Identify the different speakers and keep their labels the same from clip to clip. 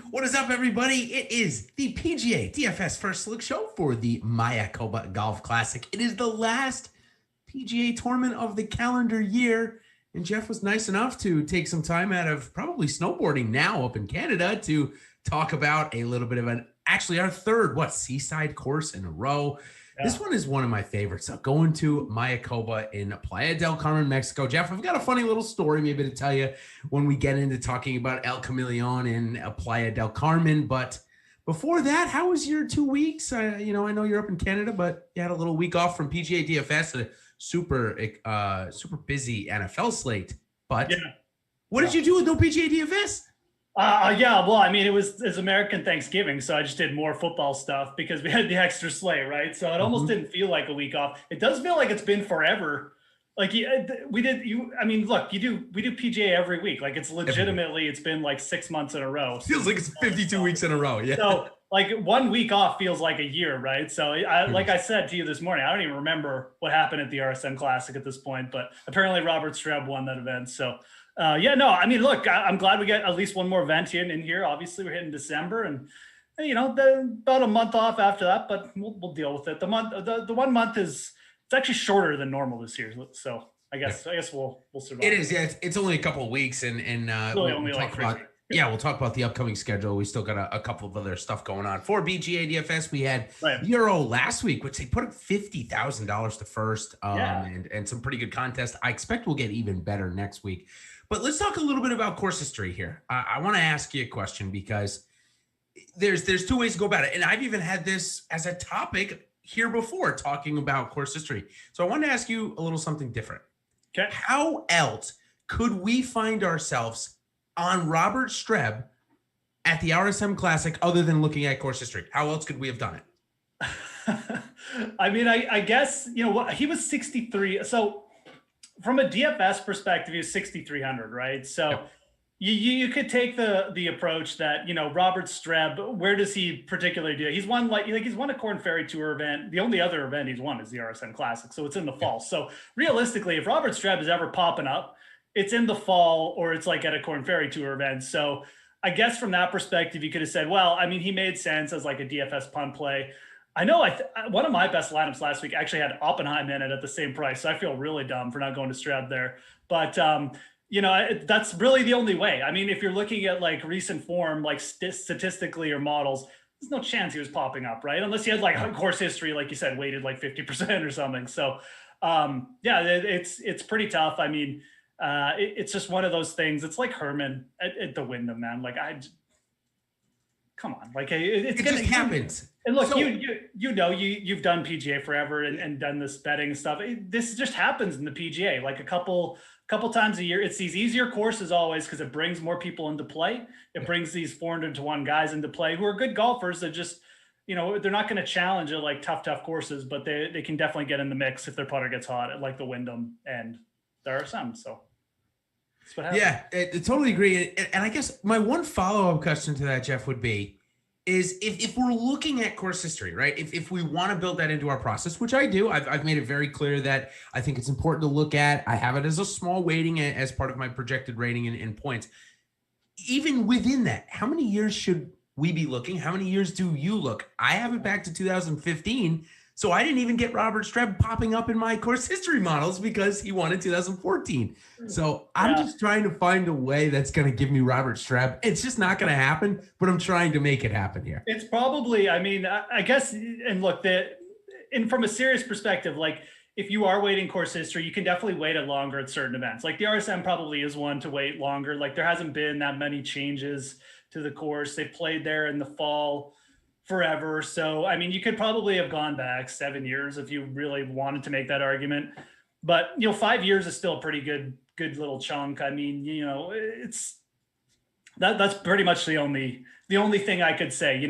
Speaker 1: What is up, everybody? It is the PGA DFS First Look Show for the Mayakoba Golf Classic. It is the last PGA tournament of the calendar year, and Geoff was nice enough to take some time out of probably snowboarding now up in Canada to talk about a little bit of our third, seaside course in a row. Yeah. This one is one of my favorites. So going to Mayakoba in Playa del Carmen, Mexico. Geoff, I've got a funny little story maybe to tell you when we get into talking about El Camaleon and Playa del Carmen. But before that, how was your 2 weeks? I know you're up in Canada, but you had a little week off from PGA DFS, a super busy NFL slate. But what did you do with no PGA DFS?
Speaker 2: It was American Thanksgiving, so I just did more football stuff because we had the extra slate, right? So it almost didn't feel like a week off. It does feel like it's been forever. Like we do PGA every week. Like it's legitimately, it's been like 6 months in a row.
Speaker 1: Feels like it's 52 weeks in a row. Yeah.
Speaker 2: So like 1 week off feels like a year, right? So like I said to you this morning, I don't even remember what happened at the RSM Classic at this point, but apparently Robert Streb won that event. So look, I'm glad we get at least one more event in here. Obviously, we're hitting December, and about a month off after that, but we'll deal with it. The 1 month it's actually shorter than normal this year, so I guess we'll survive.
Speaker 1: It is, yeah. It's only a couple of weeks, and we'll talk about the upcoming schedule. We still got a couple of other stuff going on for BGA DFS. We had Euro last week, which they put up $50,000 to first, and some pretty good contests. I expect we'll get even better next week. But let's talk a little bit about course history here. I want to ask you a question because there's two ways to go about it. And I've even had this as a topic here before, talking about course history. So I want to ask you a little something different.
Speaker 2: Okay.
Speaker 1: How else could we find ourselves on Robert Streb at the RSM Classic other than looking at course history? How else could we have done it?
Speaker 2: I guess, he was 63. So from a DFS perspective, he was 6,300, right? So you could take the approach that, Robert Streb, where does he particularly do? He's won he's won a Corn Ferry Tour event. The only other event he's won is the RSM Classic. So it's in the fall. So realistically, if Robert Streb is ever popping up, it's in the fall or it's like at a Corn Ferry Tour event. So I guess from that perspective, you could have said, well, he made sense as like a DFS punt play. I know one of my best lineups last week actually had Oppenheim in it at the same price. So I feel really dumb for not going to Streb there. But, that's really the only way. If you're looking at like recent form, like statistically or models, there's no chance he was popping up, right? Unless he had like course history, like you said, weighted like 50% or something. So it's pretty tough. It's just one of those things. It's like Herman at the Wyndham, man. Like come on, like it
Speaker 1: just happens.
Speaker 2: And look, you've done PGA forever and done this betting stuff. This just happens in the PGA, like a couple times a year. It's these easier courses always because it brings more people into play. It brings these 400-to-1 guys into play who are good golfers that just, they're not going to challenge at like tough courses, but they can definitely get in the mix if their putter gets hot at like the Wyndham and there are some. So that's what happens.
Speaker 1: Yeah, I totally agree. And I guess my one follow-up question to that, Geoff, would be, is if we're looking at course history, right? If we want to build that into our process, which I do, I've made it very clear that I think it's important to look at. I have it as a small weighting as part of my projected rating in points. Even within that, how many years should we be looking? How many years do you look? I have it back to 2015. So I didn't even get Robert Streb popping up in my course history models because he won in 2014. So I'm just trying to find a way that's going to give me Robert Streb. It's just not going to happen, but I'm trying to make it happen here.
Speaker 2: It's probably, I guess, and look, from a serious perspective, like if you are waiting course history, you can definitely wait it longer at certain events. Like the RSM probably is one to wait longer. Like there hasn't been that many changes to the course. They played there in the fall forever. So, you could probably have gone back 7 years if you really wanted to make that argument, but 5 years is still a pretty good little chunk. It's that's pretty much the only thing I could say.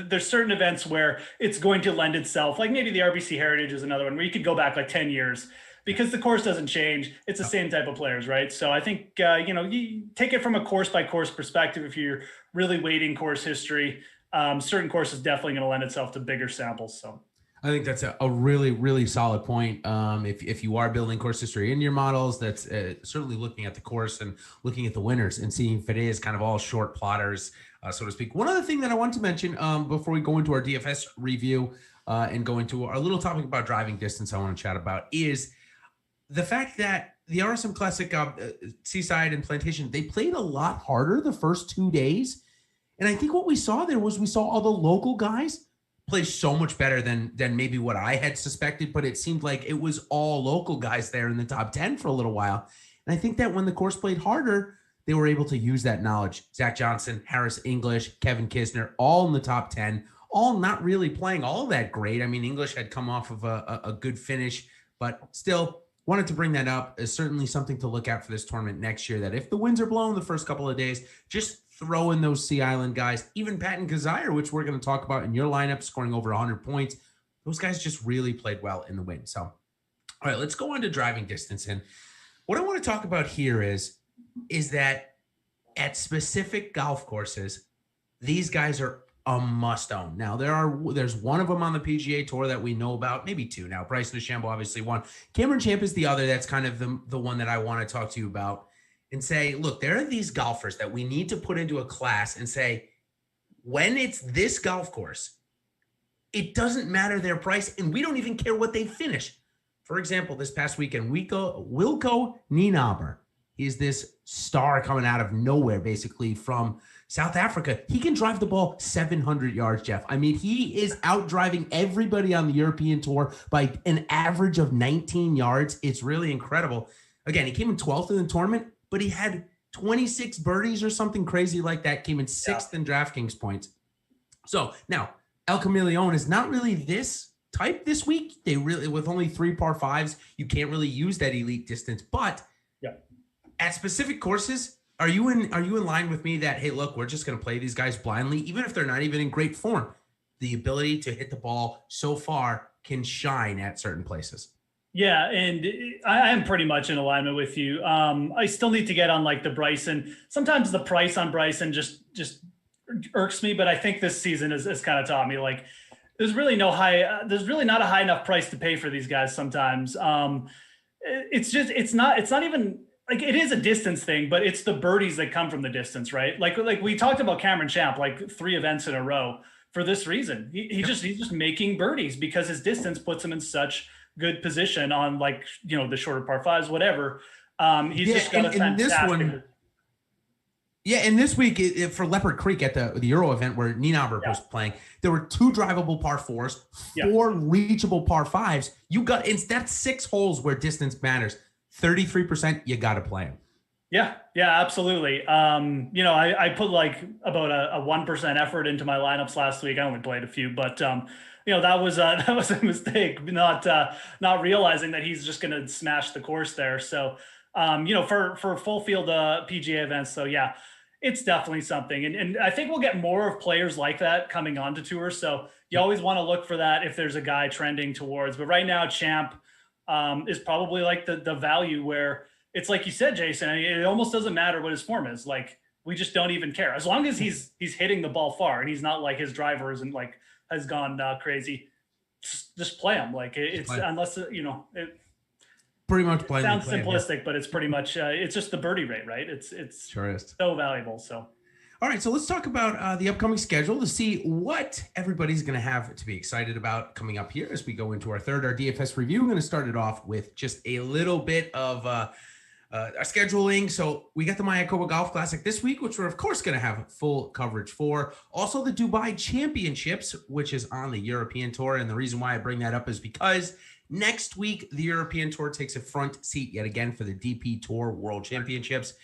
Speaker 2: There's certain events where it's going to lend itself, like maybe the RBC Heritage is another one where you could go back like 10 years because the course doesn't change. It's the same type of players, right? So I think, you take it from a course by course perspective. If you're really weighting course history, certain courses definitely going to lend itself to bigger samples. So
Speaker 1: I think that's a really, really solid point. If you are building course history in your models, that's certainly looking at the course and looking at the winners and seeing if it is kind of all short plotters, so to speak. One other thing that I want to mention before we go into our DFS review and go into our little topic about driving distance I want to chat about is the fact that the RSM Classic, Seaside and Plantation, they played a lot harder the first 2 days. And I think what we saw there was we saw all the local guys play so much better than maybe what I had suspected, but it seemed like it was all local guys there in the top 10 for a little while. And I think that when the course played harder, they were able to use that knowledge. Zach Johnson, Harris English, Kevin Kisner, all in the top 10, all not really playing all that great. I mean, English had come off of a good finish, but still wanted to bring that up as certainly something to look at for this tournament next year, that if the winds are blowing the first couple of days, just throw in those Sea Island guys, even Patton Kazire, which we're going to talk about in your lineup, scoring over 100 points. Those guys just really played well in the wind. So, all right, let's go on to driving distance. And what I want to talk about here is that at specific golf courses, these guys are a must own. Now, there's one of them on the PGA Tour that we know about, maybe two now. Bryson DeChambeau, obviously one. Cameron Champ is the other. That's kind of the one that I want to talk to you about and say, look, there are these golfers that we need to put into a class and say, when it's this golf course, it doesn't matter their price, and we don't even care what they finish. For example, this past weekend, Wilco Nienaber. He's this star coming out of nowhere, basically, from South Africa. He can drive the ball 700 yards, Jeff. I mean, he is out driving everybody on the European Tour by an average of 19 yards. It's really incredible. Again, he came in 12th in the tournament, but he had 26 birdies or something crazy like that, came in 6th in DraftKings points. So now El Camaleon is not really this type this week. They really, with only 3 par 5s, you can't really use that elite distance. But at specific courses, are you in line with me that, hey, look, we're just going to play these guys blindly, even if they're not even in great form? The ability to hit the ball so far can shine at certain places.
Speaker 2: Yeah, and I am pretty much in alignment with you. I still need to get on like the Bryson. Sometimes the price on Bryson just irks me, but I think this season has kind of taught me like there's really not a high enough price to pay for these guys sometimes. It's not even like it is a distance thing, but it's the birdies that come from the distance, right? Like we talked about Cameron Champ, like 3 events in a row for this reason. He's just making birdies because his distance puts him in such good position on like, you know, the shorter par 5s, whatever. He's just got a fantastic.
Speaker 1: And this week for Leopard Creek at the Euro event where Nienaber was playing, there were 2 drivable par 4s, 4 reachable par 5s. That's 6 holes where distance matters. 33%, you got to play them.
Speaker 2: Yeah, absolutely. I put like about a 1% effort into my lineups last week. I only played a few, but that was a mistake, not realizing that he's just going to smash the course there. So, for full field PGA events. So yeah, it's definitely something. And I think we'll get more of players like that coming onto tour. So you always want to look for that if there's a guy trending towards, but right now Champ is probably like the value where it's like you said, Jason, I mean, it almost doesn't matter what his form is. Like we just don't even care as long as he's hitting the ball far and he's not like his driver isn't like has gone crazy. Just play him. Like unless
Speaker 1: pretty much
Speaker 2: it sounds simplistic, but it's pretty much it's just the birdie rate, right? It's
Speaker 1: sure is
Speaker 2: so valuable. So.
Speaker 1: All right, so let's talk about the upcoming schedule to see what everybody's going to have to be excited about coming up here as we go into our DFS review. I'm going to start it off with just a little bit of our scheduling. So we got the Mayakoba Golf Classic this week, which we're, of course, going to have full coverage for. Also, the Dubai Championships, which is on the European Tour. And the reason why I bring that up is because next week, the European Tour takes a front seat yet again for the DP Tour World Championships.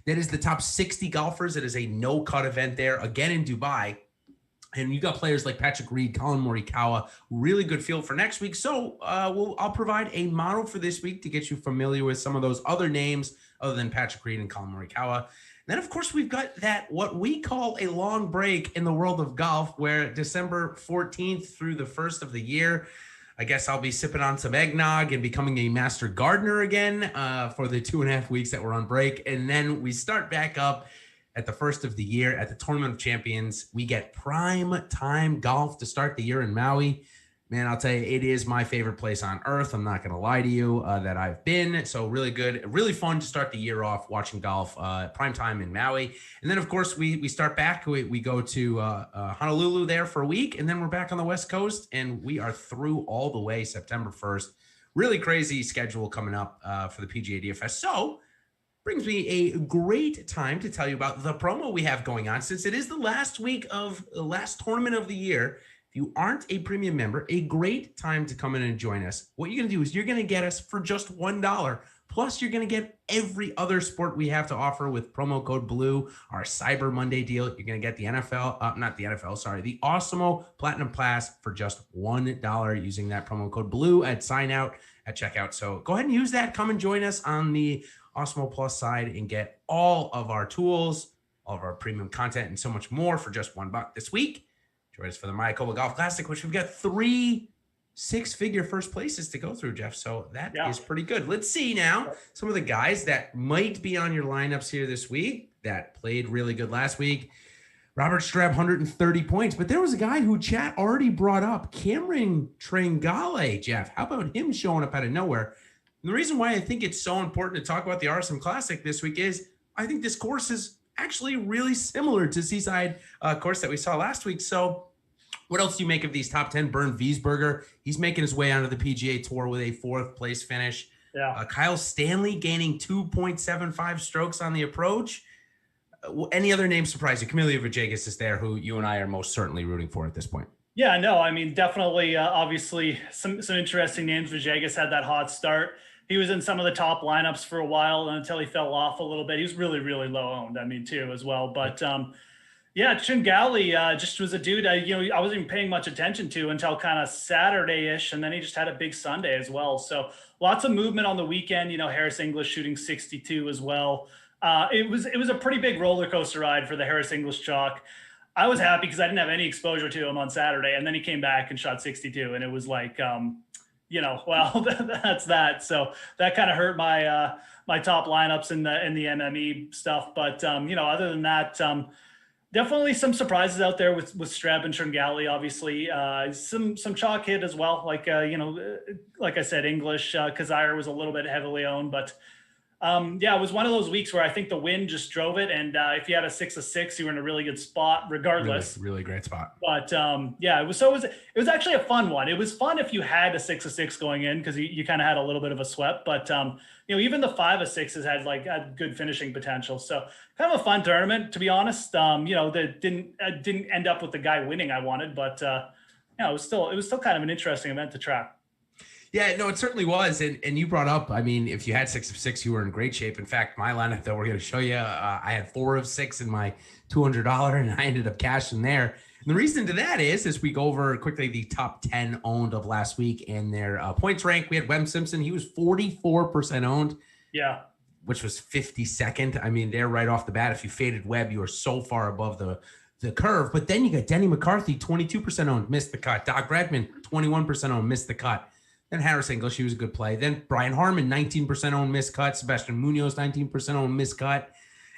Speaker 1: That is the top 60 golfers. It is a no-cut event there, again in Dubai. And you got players like Patrick Reed, Colin Morikawa, really good field for next week. So I'll provide a model for this week to get you familiar with some of those other names other than Patrick Reed and Colin Morikawa. And then, of course, we've got that what we call a long break in the world of golf, where December 14th through the 1st of the year, I guess I'll be sipping on some eggnog and becoming a master gardener again for the 2.5 weeks that we're on break. And then we start back up at the 1st of the year at the Tournament of Champions. We get prime time golf to start the year in Maui. Man, I'll tell you, it is my favorite place on earth. I'm not going to lie to you that I've been. So really good, really fun to start the year off watching golf, prime time in Maui. And then, of course, we start back. We go to Honolulu there for a week, and then we're back on the West Coast, and we are through all the way September 1st. Really crazy schedule coming up for the PGA DFS. So brings me a great time to tell you about the promo we have going on, since it is the last week of the last tournament of the year. If you aren't a premium member, a great time to come in and join us. What you're going to do is you're going to get us for just $1. Plus, you're going to get every other sport we have to offer with promo code BLUE, our Cyber Monday deal. You're going to get the the Awesemo Platinum Pass for just $1 using that promo code BLUE at sign out at checkout. So go ahead and use that. Come and join us on the Awesemo Plus side and get all of our tools, all of our premium content, and so much more for just $1 this week. Join us for the Mayakoba Golf Classic, which we've got 3 six-figure first places to go through, Jeff. So that is pretty good. Let's see now some of the guys that might be on your lineups here this week that played really good last week. Robert Streb, 130 points. But there was a guy who chat already brought up, Cameron Tringale, Jeff. How about him showing up out of nowhere? And the reason why I think it's so important to talk about the RSM Classic this week is I think this course is actually really similar to Seaside course that we saw last week. So what else do you make of these top 10? Bernd Wiesberger, he's making his way onto the PGA Tour with a 4th place finish. Kyle Stanley gaining 2.75 strokes on the approach. Any other names surprise you? Camilo Villegas is there, who you and I are most certainly rooting for at this point.
Speaker 2: Yeah, no, I mean, definitely, obviously, some interesting names. Villegas had that hot start. He was in some of the top lineups for a while until he fell off a little bit. He was really, really low owned, I mean, too, as well. But yeah, Tringale just was a dude I wasn't even paying much attention to until kind of Saturday-ish, and then he just had a big Sunday as well. So lots of movement on the weekend. Harris English shooting 62 as well. It was a pretty big roller coaster ride for the Harris English chalk. I was happy because I didn't have any exposure to him on Saturday, and then he came back and shot 62, and it was like, well, that's that. So that kind of hurt my my top lineups in the MME stuff. But other than that, definitely some surprises out there with Streb and Tringale. Obviously, some chalk hit as well. Like I said, English Kazire was a little bit heavily owned, but. It was one of those weeks where I think the wind just drove it. And if you had a 6 of 6, you were in a really good spot regardless.
Speaker 1: Really great spot.
Speaker 2: But it was actually a fun one. It was fun if you had a 6 of 6 going in, because you kind of had a little bit of a sweat. But, even the 5 of 6s had good finishing potential. So kind of a fun tournament, to be honest. That didn't end up with the guy winning I wanted. But, it was still kind of an interesting event to track.
Speaker 1: Yeah, no, it certainly was. And you brought up, I mean, if you had 6 of 6, you were in great shape. In fact, my lineup that we're going to show you, I had 4 of 6 in my $200, and I ended up cashing there. And the reason to that is we go over quickly the top 10 owned of last week and their points rank. We had Webb Simpson. He was 44% owned.
Speaker 2: Yeah.
Speaker 1: Which was 52nd. I mean, they're right off the bat. If you faded Webb, you are so far above the curve. But then you got Denny McCarthy, 22% owned, missed the cut. Doc Redman, 21% owned, missed the cut. Then Harris English, he was a good play. Then Brian Harmon, 19% owned miscut. Sebastian Munoz, 19% owned miscut.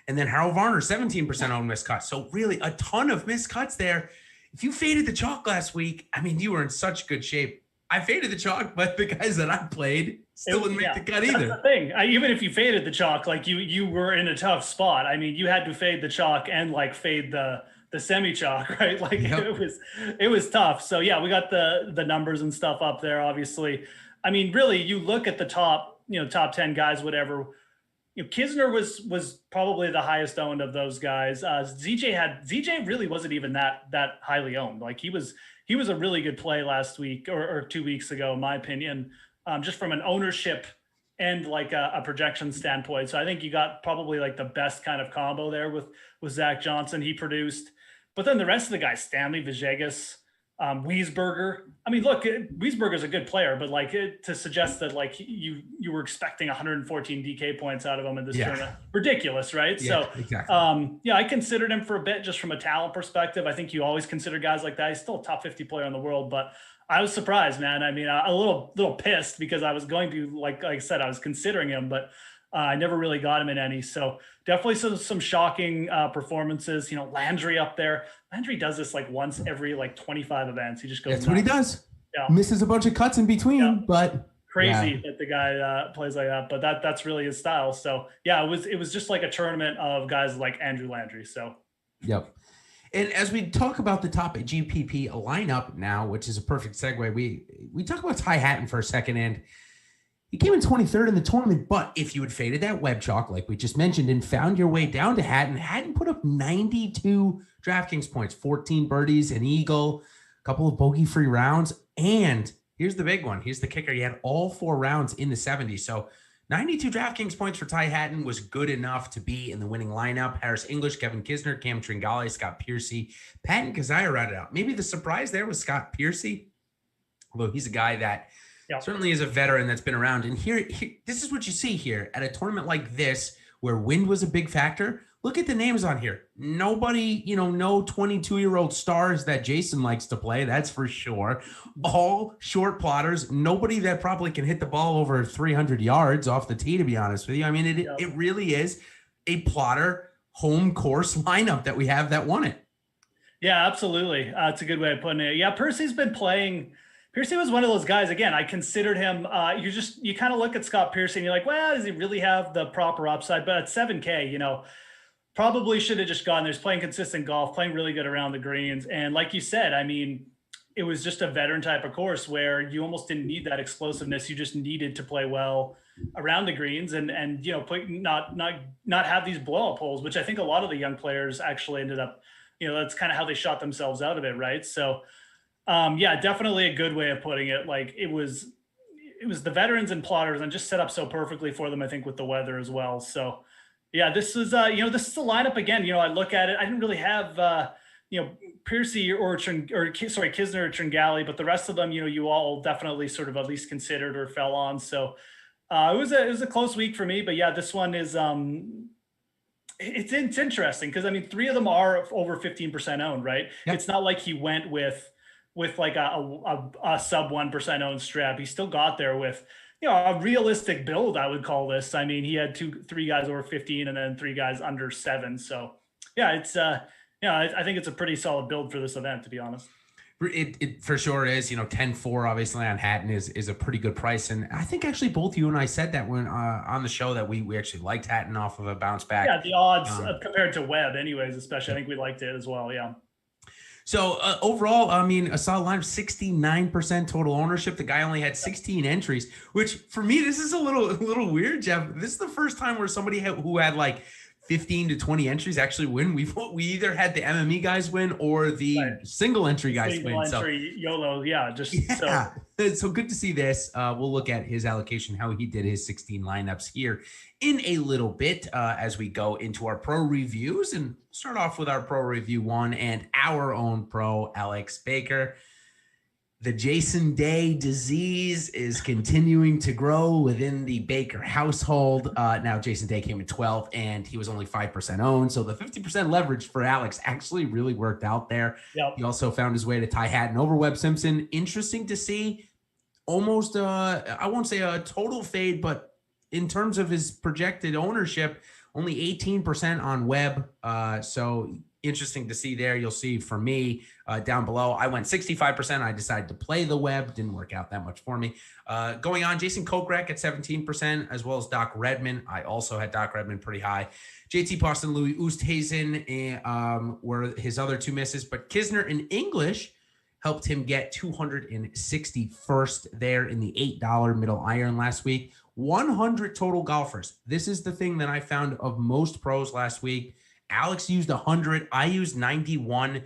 Speaker 1: And then Harold Varner, 17% owned miscut. So really a ton of miscuts there. If you faded the chalk last week, I mean, you were in such good shape. I faded the chalk, but the guys that I played still didn't make the cut either.
Speaker 2: That's the thing. Even if you faded the chalk, like you were in a tough spot. I mean, you had to fade the chalk and fade the semi chalk, right? It was tough. So yeah, we got the numbers and stuff up there. Obviously, I mean, really, you look at the top 10 guys, whatever. Kisner was probably the highest owned of those guys. ZJ really wasn't even that highly owned. Like he was a really good play last week or 2 weeks ago, in my opinion, just from an ownership and a projection standpoint. So I think you got probably the best kind of combo there with Zach Johnson. He produced. But then the rest of the guys, Stanley, Villegas, Wiesberger. I mean, look, Wiesberger's a good player, but to suggest that you were expecting 114 DK points out of him in this tournament, ridiculous, right?
Speaker 1: Yeah,
Speaker 2: so,
Speaker 1: exactly.
Speaker 2: I considered him for a bit just from a talent perspective. I think you always consider guys like that. He's still a top 50 player in the world, but I was surprised, man. I mean, a little pissed because I was going to, like I said, I was considering him, but I never really got him in any. So definitely some shocking performances. Landry up there. Landry does this once every 25 events. He just goes.
Speaker 1: That's what he does. misses a bunch of cuts in between, but
Speaker 2: crazy that the guy plays like that, but that's really his style. So yeah, it was just like a tournament of guys like Andrew Landry. So
Speaker 1: yep. And as we talk about the top GPP lineup now, which is a perfect segue, we talk about Ty Hatton for a second, and he came in 23rd in the tournament. But if you had faded that web chalk, like we just mentioned, and found your way down to Hatton put up 92 DraftKings points, 14 birdies, an eagle, a couple of bogey-free rounds, and here's the big one. Here's the kicker. He had all 4 rounds in the 70s. So 92 DraftKings points for Ty Hatton was good enough to be in the winning lineup. Harris English, Kevin Kisner, Cam Tringale, Scott Piercy, Patton Kazire rounded out. Maybe the surprise there was Scott Piercy, although he's a guy that certainly is a veteran that's been around. And here, this is what you see here at a tournament like this, where wind was a big factor. Look at the names on here. Nobody, no 22-year-old stars that Jason likes to play. That's for sure. All short plotters. Nobody that probably can hit the ball over 300 yards off the tee, to be honest with you. I mean, it really is a plotter home course lineup that we have that won it.
Speaker 2: Yeah, absolutely. It's a good way of putting it. Yeah, Percy's been playing. Piercy was one of those guys. Again, I considered him. You kind of look at Scott Piercy and you're like, well, does he really have the proper upside? But at 7K, probably should have just gone there. He's playing consistent golf, playing really good around the greens. And like you said, I mean, it was just a veteran type of course where you almost didn't need that explosiveness. You just needed to play well around the greens and not have these blow up holes, which I think a lot of the young players actually ended up, that's kind of how they shot themselves out of it. Right. So definitely a good way of putting it. Like it was the veterans and plotters and just set up so perfectly for them, I think, with the weather as well. So yeah, this is this is the lineup again. I look at it. I didn't really have Piercy or Kisner or Tringale, but the rest of them, you all definitely sort of at least considered or fell on. So it was a close week for me. But yeah, this one is it's interesting because I mean 3 of them are over 15% owned, right? Yep. It's not like he went with like a sub 1% owned strap. He still got there with a realistic build, I would call this. I mean, he had 3 guys over 15 and then 3 guys under 7. So yeah, it's I think it's a pretty solid build for this event, to be honest.
Speaker 1: It for sure is. 10-4 obviously on Hatton is a pretty good price. And I think actually both you and I said that when on the show that we actually liked Hatton off of a bounce back.
Speaker 2: Yeah, the odds compared to Webb anyways, especially, I think we liked it as well. Yeah.
Speaker 1: So overall, I mean, a solid line of 69% total ownership. The guy only had 16 entries, which for me, this is a little weird, Jeff. This is the first time where somebody who had like 15 to 20 entries actually win. We either had the MME guys win or the single entry guys win.
Speaker 2: Entry, YOLO,
Speaker 1: So good to see this. We'll look at his allocation, how he did his 16 lineups here in a little bit as we go into our pro reviews, and start off with our pro review 1 and our own pro, Alex Baker. The Jason Day disease is continuing to grow within the Baker household. Now, Jason Day came in 12th, and he was only 5% owned. So the 50% leverage for Alex actually really worked out there. Yep. He also found his way to Ty Hatton over Webb Simpson. Interesting to see. Almost, I won't say a total fade, but in terms of his projected ownership, only 18% on Webb. So interesting to see there. You'll see for me down below, I went 65%. I decided to play the Webb. Didn't work out that much for me. Going on, Jason Kokrak at 17%, as well as Doc Redman. I also had Doc Redman pretty high. JT Poston, Louis Oosthuizen were his other 2 misses, but Kisner and English helped him get 261st there in the $8 middle iron last week. 100 total golfers. This is the thing that I found of most pros last week. Alex used 100. I used 91.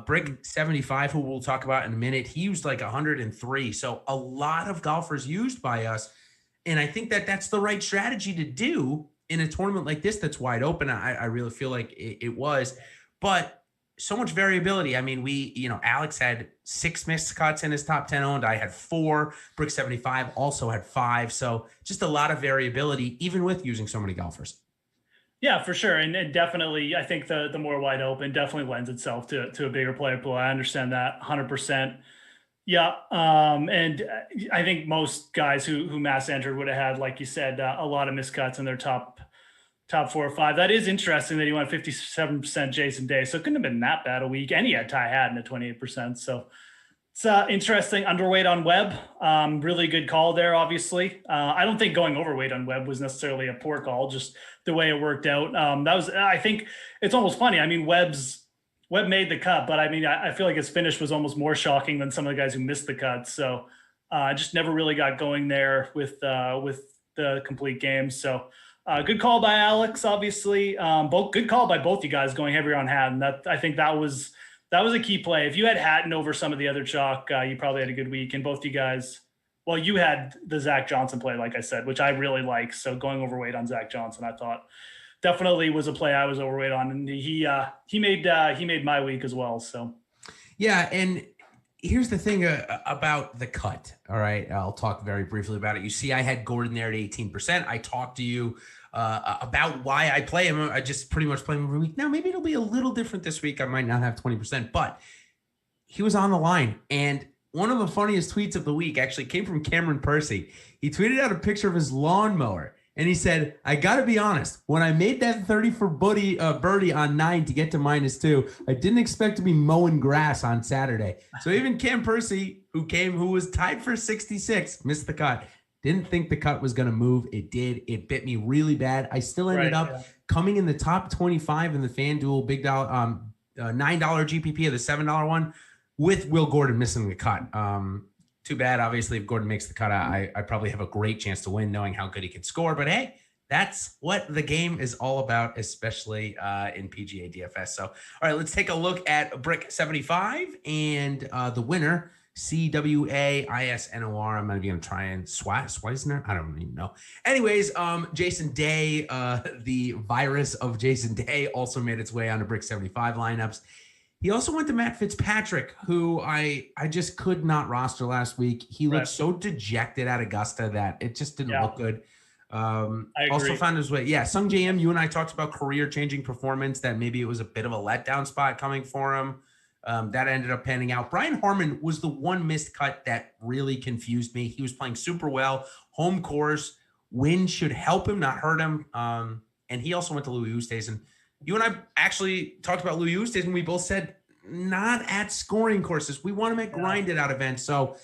Speaker 1: Brick 75, who we'll talk about in a minute, he used like 103. So a lot of golfers used by us. And I think that that's the right strategy to do in a tournament like this that's wide open. I really feel like it was. But so much variability. I mean, Alex had 6 missed cuts in his top 10 owned. I had 4. Brick 75 also had 5. So just a lot of variability, even with using so many golfers.
Speaker 2: Yeah, for sure. And definitely, I think the more wide open definitely lends itself to a bigger player pool. I understand that 100%. Yeah. And I think most guys who mass entered would have had, like you said, a lot of miscuts in their top 4 or 5. That is interesting that he went 57% Jason Day. So it couldn't have been that bad a week. And he had Ty Hatton at 28%. So It's interesting. Underweight on Webb. Really good call there, obviously. I don't think going overweight on Webb was necessarily a poor call, just the way it worked out. I think it's almost funny. I mean, Webb made the cut, but I mean, I feel like his finish was almost more shocking than some of the guys who missed the cut. So I just never really got going there with the complete game. So good call by Alex, obviously. Good call by both you guys going heavier on Hatton. I think that was a key play. If you had Hatton over some of the other chalk, you probably had a good week. And both you guys, well, you had the Zach Johnson play, like I said, which I really like. So going overweight on Zach Johnson, I thought definitely was a play I was overweight on, and he made my week as well. So
Speaker 1: yeah, and here's the thing about the cut. All right, I'll talk very briefly about it. You see, I had Gordon there at 18%. I talked to you about why I play him. I just pretty much play him every week. Now, maybe it'll be a little different this week. I might not have 20%, but he was on the line. And one of the funniest tweets of the week actually came from Cameron Percy. He tweeted out a picture of his lawnmower, and he said, I got to be honest, when I made that 30 for birdie on 9 to get to -2, I didn't expect to be mowing grass on Saturday. So even Cam Percy, who was tied for 66, missed the cut. Didn't think the cut was going to move. It did. It bit me really bad. I still ended up coming in the top 25 in the FanDuel big dollar $9 GPP of the $7 one with Will Gordon missing the cut. Too bad, obviously, if Gordon makes the cut, I probably have a great chance to win knowing how good he can score. But hey, that's what the game is all about, especially in PGA DFS. So, all right, let's take a look at Brick 75 and the winner, CWAISNOR. I'm not even going to try and Swisner. I don't even know. Anyways, Jason Day, the virus of Jason Day, also made its way onto Brick 75 lineups. He also went to Matt Fitzpatrick, who I just could not roster last week. He looked so dejected at Augusta that it just didn't look good. Also found his way. Yeah, Sung JM, you and I talked about career-changing performance, that maybe it was a bit of a letdown spot coming for him. That ended up panning out. Brian Harmon was the one missed cut that really confused me. He was playing super well. Home course. Wind should help him, not hurt him. And he also went to Louis Oosthuizen. You and I actually talked about Louis Oosthuizen. We both said not at scoring courses. We want to make grinded out events. So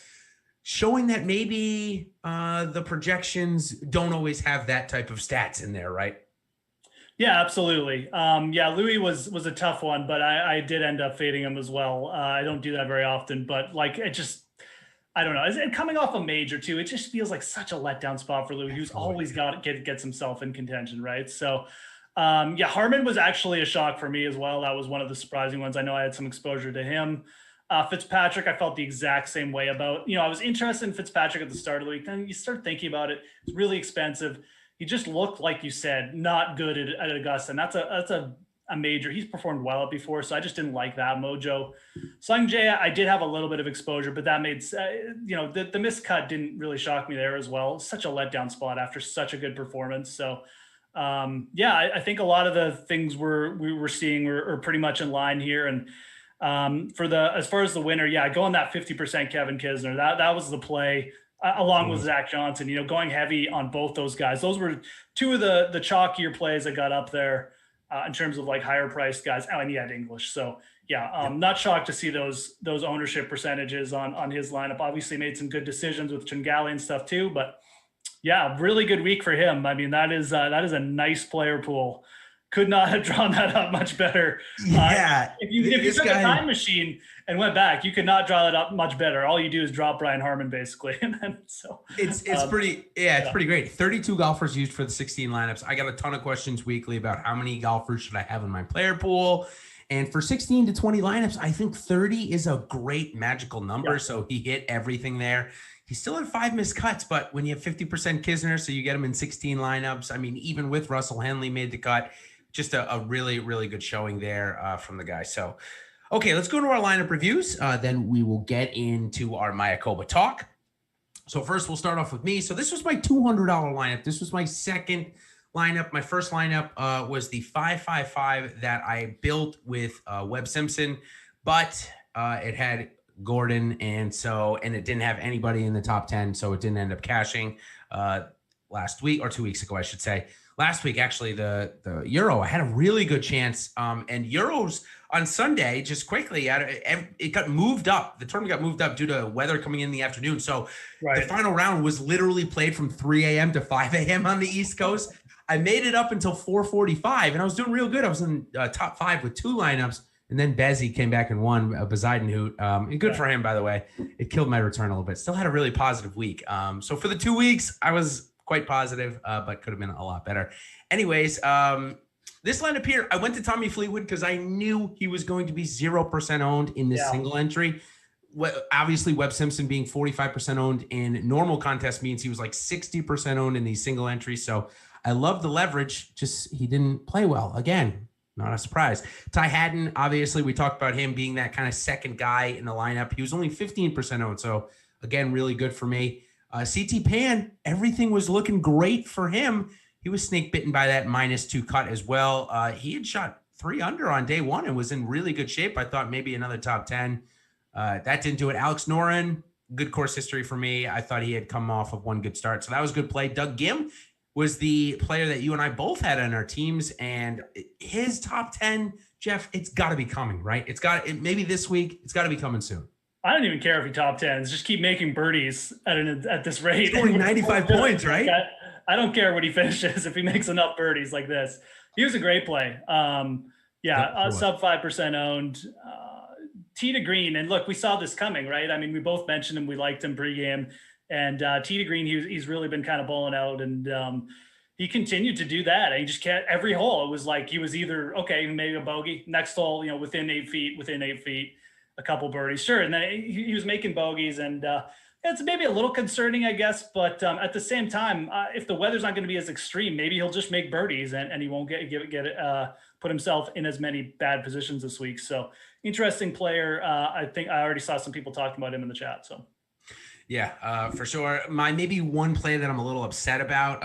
Speaker 1: showing that maybe the projections don't always have that type of stats in there, right?
Speaker 2: Yeah, absolutely. Louis was a tough one, but I did end up fading him as well. I don't do that very often, but like I don't know. And coming off a major too, it just feels like such a letdown spot for Louis, who's always gets himself in contention, right? So Harmon was actually a shock for me as well. That was one of the surprising ones. I know I had some exposure to him. Fitzpatrick, I felt the exact same way about. I was interested in Fitzpatrick at the start of the week. Then you start thinking about it. It's really expensive. He just looked, like you said, not good at Augusta. And that's a major. He's performed well at before, so I just didn't like that mojo. Sung Jae, I did have a little bit of exposure, but that made, the miscut didn't really shock me there as well. Such a letdown spot after such a good performance. So, I think a lot of the things we were seeing are pretty much in line here. And as far as the winner, going that 50% Kevin Kisner, that was the play. Along with Zach Johnson, going heavy on both those guys. Those were two of the chalkier plays that got up there in terms of like higher priced guys. Oh, and he had English. So not shocked to see those ownership percentages on his lineup. Obviously made some good decisions with Chingali and stuff too, but really good week for him. I mean, that is a nice player pool. Could not have drawn that up much better. If you took a time machine and went back, you could not draw that up much better. All you do is drop Brian Harmon basically. And then
Speaker 1: it's pretty great. 32 golfers used for the 16 lineups. I got a ton of questions weekly about how many golfers should I have in my player pool. And for 16 to 20 lineups, I think 30 is a great magical number. Yeah. So he hit everything there. He still had 5 missed cuts, but when you have 50% Kisner, so you get him in 16 lineups. I mean, even with Russell Henley made the cut, just a really, really good showing there from the guy. So, okay, let's go to our lineup reviews. Then we will get into our Mayakoba talk. So first we'll start off with me. So this was my $200 lineup. This was my second lineup. My first lineup was the 555 that I built with Webb Simpson, but it had Gordon, and it didn't have anybody in the top 10, so it didn't end up cashing last week or 2 weeks ago, I should say. last week, actually, the Euro. I had a really good chance. And Euros on Sunday, just quickly, it got moved up. The tournament got moved up due to weather coming in the afternoon. So the final round was literally played from 3 a.m. to 5 a.m. on the East Coast. I made it up until 4:45, and I was doing real good. I was in top 5 with 2 lineups. And then Bezzy came back and won a Poseidon Hoot. And good for him, by the way. It killed my return a little bit. Still had a really positive week. So for the 2 weeks, I was quite positive, but could have been a lot better. Anyways, this lineup here, I went to Tommy Fleetwood because I knew he was going to be 0% owned in this single entry. Obviously, Webb Simpson being 45% owned in normal contest means he was like 60% owned in these single entries. So I love the leverage. Just he didn't play well again. Not a surprise. Ty Haddon, obviously, we talked about him being that kind of second guy in the lineup. He was only 15% owned. So, again, really good for me. CT Pan, everything was looking great for him. He was snake bitten by that -2 cut as well. He had shot 3 under on day one and was in really good shape. I thought maybe another top 10. That didn't do it. Alex Noren, good course history for me. I thought he had come off of one good start. So that was a good play. Doug Gim was the player that you and I both had on our teams, and his top 10, Jeff, it's got to be coming, right? Maybe this week, it's got to be coming soon.
Speaker 2: I don't even care if he top 10s, just keep making birdies at this rate.
Speaker 1: Scoring 95 points, right?
Speaker 2: I don't care what he finishes if he makes enough birdies like this. He was a great play. Sub 5% owned. Tee to green, and look, we saw this coming, right? I mean, we both mentioned him, we liked him pregame. And tee to green, he's really been kind of balling out, and he continued to do that. And he just can't every hole. It was like he was either maybe a bogey, next hole, within 8 feet, a couple birdies, sure. And then he was making bogeys, and it's maybe a little concerning, I guess. But at the same time, if the weather's not going to be as extreme, maybe he'll just make birdies, and he won't put himself in as many bad positions this week. So interesting player. I think I already saw some people talking about him in the chat. So.
Speaker 1: Yeah, for sure. My maybe one play that I'm a little upset about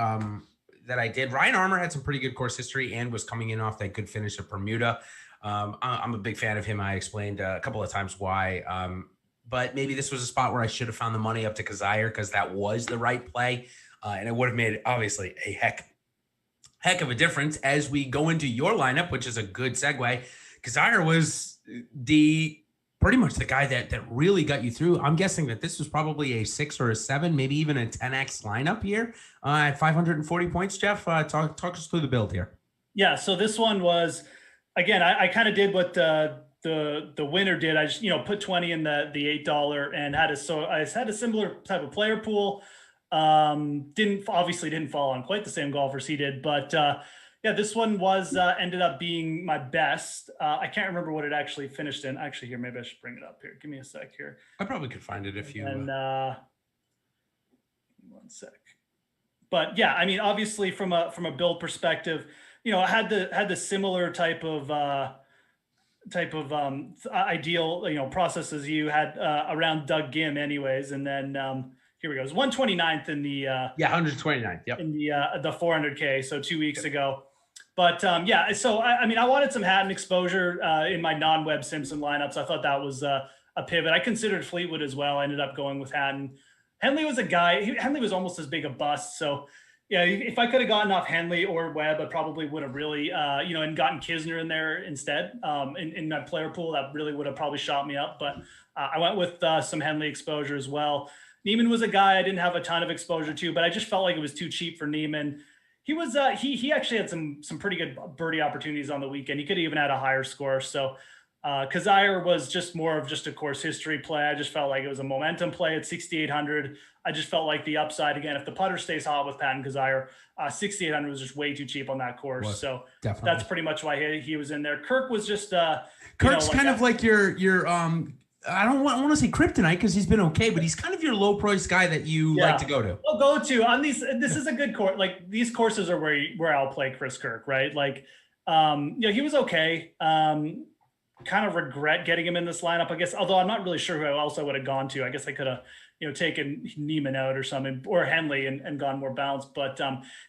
Speaker 1: that I did. Ryan Armour had some pretty good course history and was coming in off that good finish at Bermuda. I'm a big fan of him. I explained a couple of times why. But maybe this was a spot where I should have found the money up to Kazire because that was the right play. And it would have made, obviously, a heck of a difference as we go into your lineup, which is a good segue. Kazire was pretty much the guy that really got you through. I'm guessing that this was probably a 6 or a 7, maybe even a 10x lineup here at 540 points. Jeff, talk us through the build here.
Speaker 2: Yeah, so this one was, again, I kind of did what the winner did. I just put 20 in the $8 and I had a similar type of player pool. Didn't fall on quite the same golfers he did, but yeah, this one was ended up being my best. I can't remember what it actually finished in. Actually, here, maybe I should bring it up here. Give me a sec here.
Speaker 1: I probably could find it if you.
Speaker 2: And 1 sec. But yeah, I mean, obviously from a build perspective, I had the similar type of ideal process as you had around Doug Gim, anyways, and then. Here we go. It was 129th in the
Speaker 1: 129th. Yep.
Speaker 2: In the 400K, so 2 weeks ago. But yeah, so I mean, I wanted some Hatton exposure in my non-Webb Simpson lineups. I thought that was a pivot. I considered Fleetwood as well. I ended up going with Hatton. Henley was a guy. Henley was almost as big a bust. So yeah, if I could have gotten off Henley or Webb, I probably would have really, and gotten Kisner in there instead in my player pool. That really would have probably shot me up. But I went with some Henley exposure as well. Neiman was a guy I didn't have a ton of exposure to, but I just felt like it was too cheap for Neiman. He was he actually had some pretty good birdie opportunities on the weekend. He could have even had a higher score. So Kazire was just more of just a course history play. I just felt like it was a momentum play at 6,800. I just felt like the upside, again, if the putter stays hot with Patton Kazire, 6,800 was just way too cheap on that course. So definitely. That's pretty much why he was in there. Kirk was just
Speaker 1: Kirk's kind of like your I don't want to say kryptonite because he's been okay, but he's kind of your low price guy that you like to go to.
Speaker 2: I'll go to on these. This is a good course. Like these courses are where I'll play Chris Kirk, right? Like, he was okay. Kind of regret getting him in this lineup, I guess. Although I'm not really sure who else I would have gone to. I guess I could have, taken Neiman out or something, or Henley and gone more balanced. But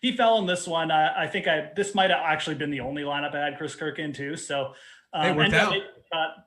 Speaker 2: he fell in this one. I think this might have actually been the only lineup I had Chris Kirk in too. So
Speaker 1: it worked out.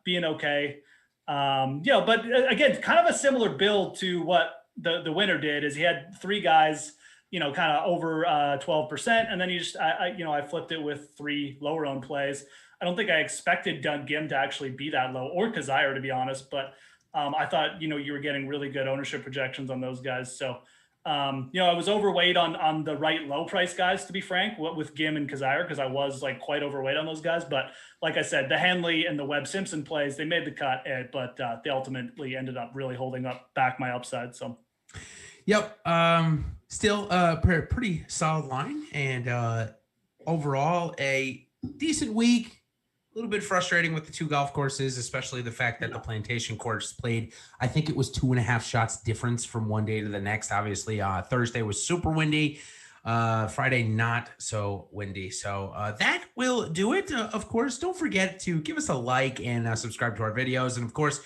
Speaker 2: Being okay. But again, kind of a similar build to what the winner did is he had 3 guys, kind of over 12%. And then I flipped it with 3 lower owned plays. I don't think I expected Doug Gim to actually be that low, or Kazire, to be honest. But I thought, you were getting really good ownership projections on those guys. So, I was overweight on the right low price guys, to be frank, with Gim and Kazire, because I was like quite overweight on those guys. But like I said, the Henley and the Webb Simpson plays, they made the cut, but they ultimately ended up really holding up back my upside. So,
Speaker 1: yep. Still a pretty solid line, and overall a decent week. A little bit frustrating with the 2 golf courses, especially the fact that the Plantation course played, I think it was 2.5 shots difference from one day to the next. Obviously, Thursday was super windy. Friday, not so windy. So that will do it. Of course, don't forget to give us a like and subscribe to our videos. And of course,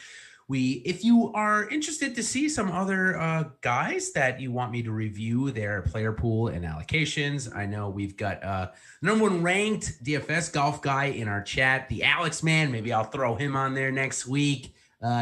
Speaker 1: if you are interested to see some other guys that you want me to review their player pool and allocations, I know we've got number 1 ranked DFS golf guy in our chat, the Alex Man. Maybe I'll throw him on there next week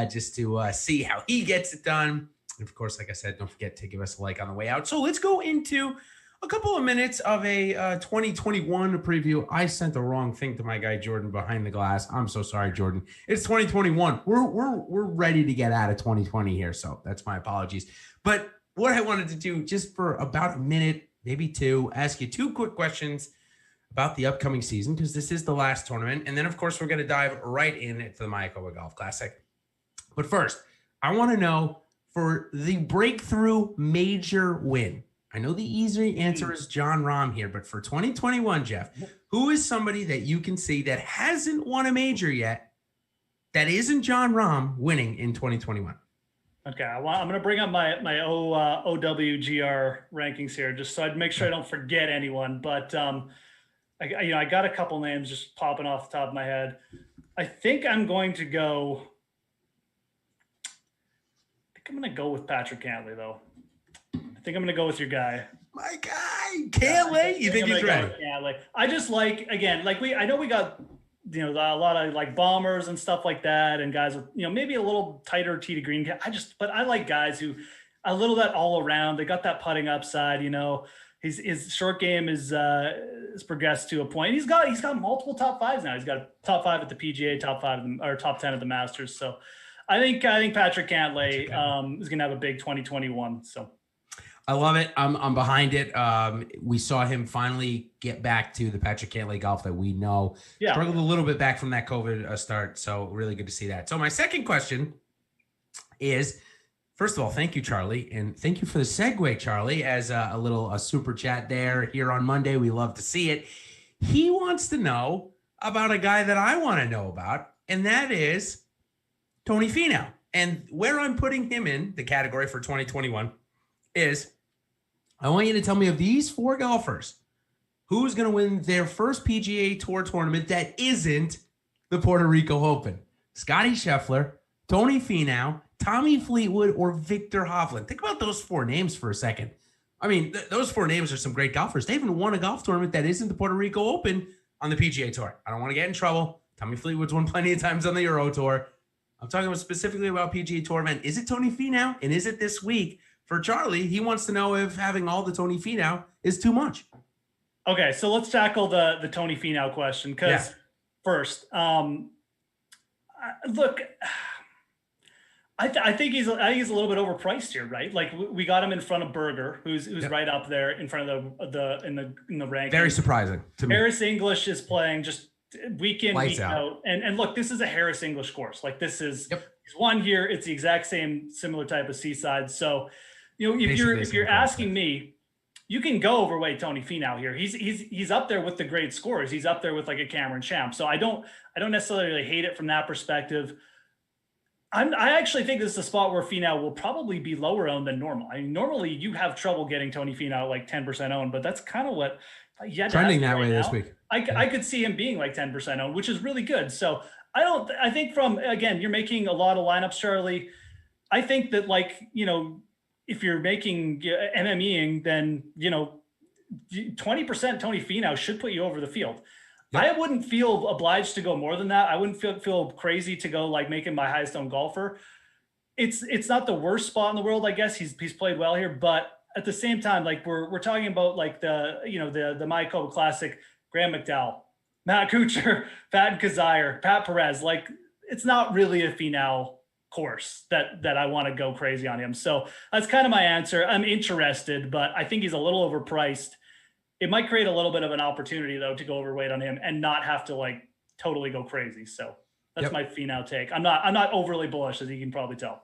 Speaker 1: just to see how he gets it done. And of course, like I said, don't forget to give us a like on the way out. So let's go into a couple of minutes of a 2021 preview. I sent the wrong thing to my guy Jordan behind the glass. I'm so sorry, Jordan. It's 2021. We're ready to get out of 2020 here, so that's my apologies. But what I wanted to do, just for about a minute, maybe 2, ask you 2 quick questions about the upcoming season, because this is the last tournament, and then of course we're going to dive right into the Mayakoba Golf Classic. But first, I want to know, for the breakthrough major win, I know the easy answer is Jon Rahm here, but for 2021, Jeff, who is somebody that you can see that hasn't won a major yet that isn't Jon Rahm winning in 2021?
Speaker 2: Okay, I'm going to bring up my OWGR rankings here, just so I'd make sure I don't forget anyone. But I got a couple names just popping off the top of my head. I think I'm going to go with Patrick Cantlay, though. I think I'm going to go with your guy.
Speaker 1: My guy, Cantlay. You think he's ready?
Speaker 2: I just I know we got, a lot of like bombers and stuff like that, and guys with, maybe a little tighter tee to green. But I like guys who a little that all around. They got that putting upside. His short game is progressed to a point. He's got multiple top 5s now. He's got a top 5 at the PGA, top 5 or top 10 at the Masters. So I think Patrick Cantlay is going to have a big 2021. So.
Speaker 1: I love it. I'm behind it. We saw him finally get back to the Patrick Cantlay golf that we know. Yeah. Struggled a little bit back from that COVID start, so really good to see that. So my second question is, first of all, thank you, Charlie, and thank you for the segue, Charlie, as a super chat there here on Monday. We love to see it. He wants to know about a guy that I want to know about, and that is Tony Finau. And where I'm putting him in the category for 2021 is, I want you to tell me, of these 4 golfers, who's going to win their first PGA Tour tournament that isn't the Puerto Rico Open? Scottie Scheffler, Tony Finau, Tommy Fleetwood, or Victor Hovland? Think about those 4 names for a second. I mean, those 4 names are some great golfers. They haven't won a golf tournament that isn't the Puerto Rico Open on the PGA Tour. I don't want to get in trouble. Tommy Fleetwood's won plenty of times on the Euro Tour. I'm talking specifically about PGA Tour event. Is it Tony Finau? And is it this week? For Charlie, he wants to know if having all the Tony Finau is too much.
Speaker 2: Okay, so let's tackle the Tony Finau question. Because first, look, I think he's a little bit overpriced here, right? Like we got him in front of Berger, who's right up there in front of the rankings.
Speaker 1: Very surprising to me.
Speaker 2: Harris English is playing just week in, week out. And look, this is a Harris English course. Like this is he's won here. It's the exact similar type of seaside. So, if you're asking me, you can go overweight Tony Finau here. He's up there with the great scores. He's up there with like a Cameron Champ. So I don't necessarily hate it from that perspective. I actually think this is a spot where Finau will probably be lower owned than normal. I mean, normally you have trouble getting Tony Finau like 10% owned, but that's kind of what
Speaker 1: trending that way this week.
Speaker 2: I could see him being like 10% owned, which is really good. So I think again, you're making a lot of lineups, Charlie. I think that if you're making MMEing, then 20% Tony Finau should put you over the field. Yep. I wouldn't feel obliged to go more than that. I wouldn't feel crazy to go like make him my highest owned golfer. It's not the worst spot in the world, I guess. He's played well here, but at the same time, like we're talking about like the Mayakoba Classic, Graham McDowell, Matt Kuchar, Pat Kazire, Pat Perez. Like it's not really a Finau course that I want to go crazy on him. So that's kind of my answer. I'm interested, but I think he's a little overpriced. It might create a little bit of an opportunity though to go overweight on him and not have to like totally go crazy. So that's my Finau take. I'm not overly bullish, as you can probably tell.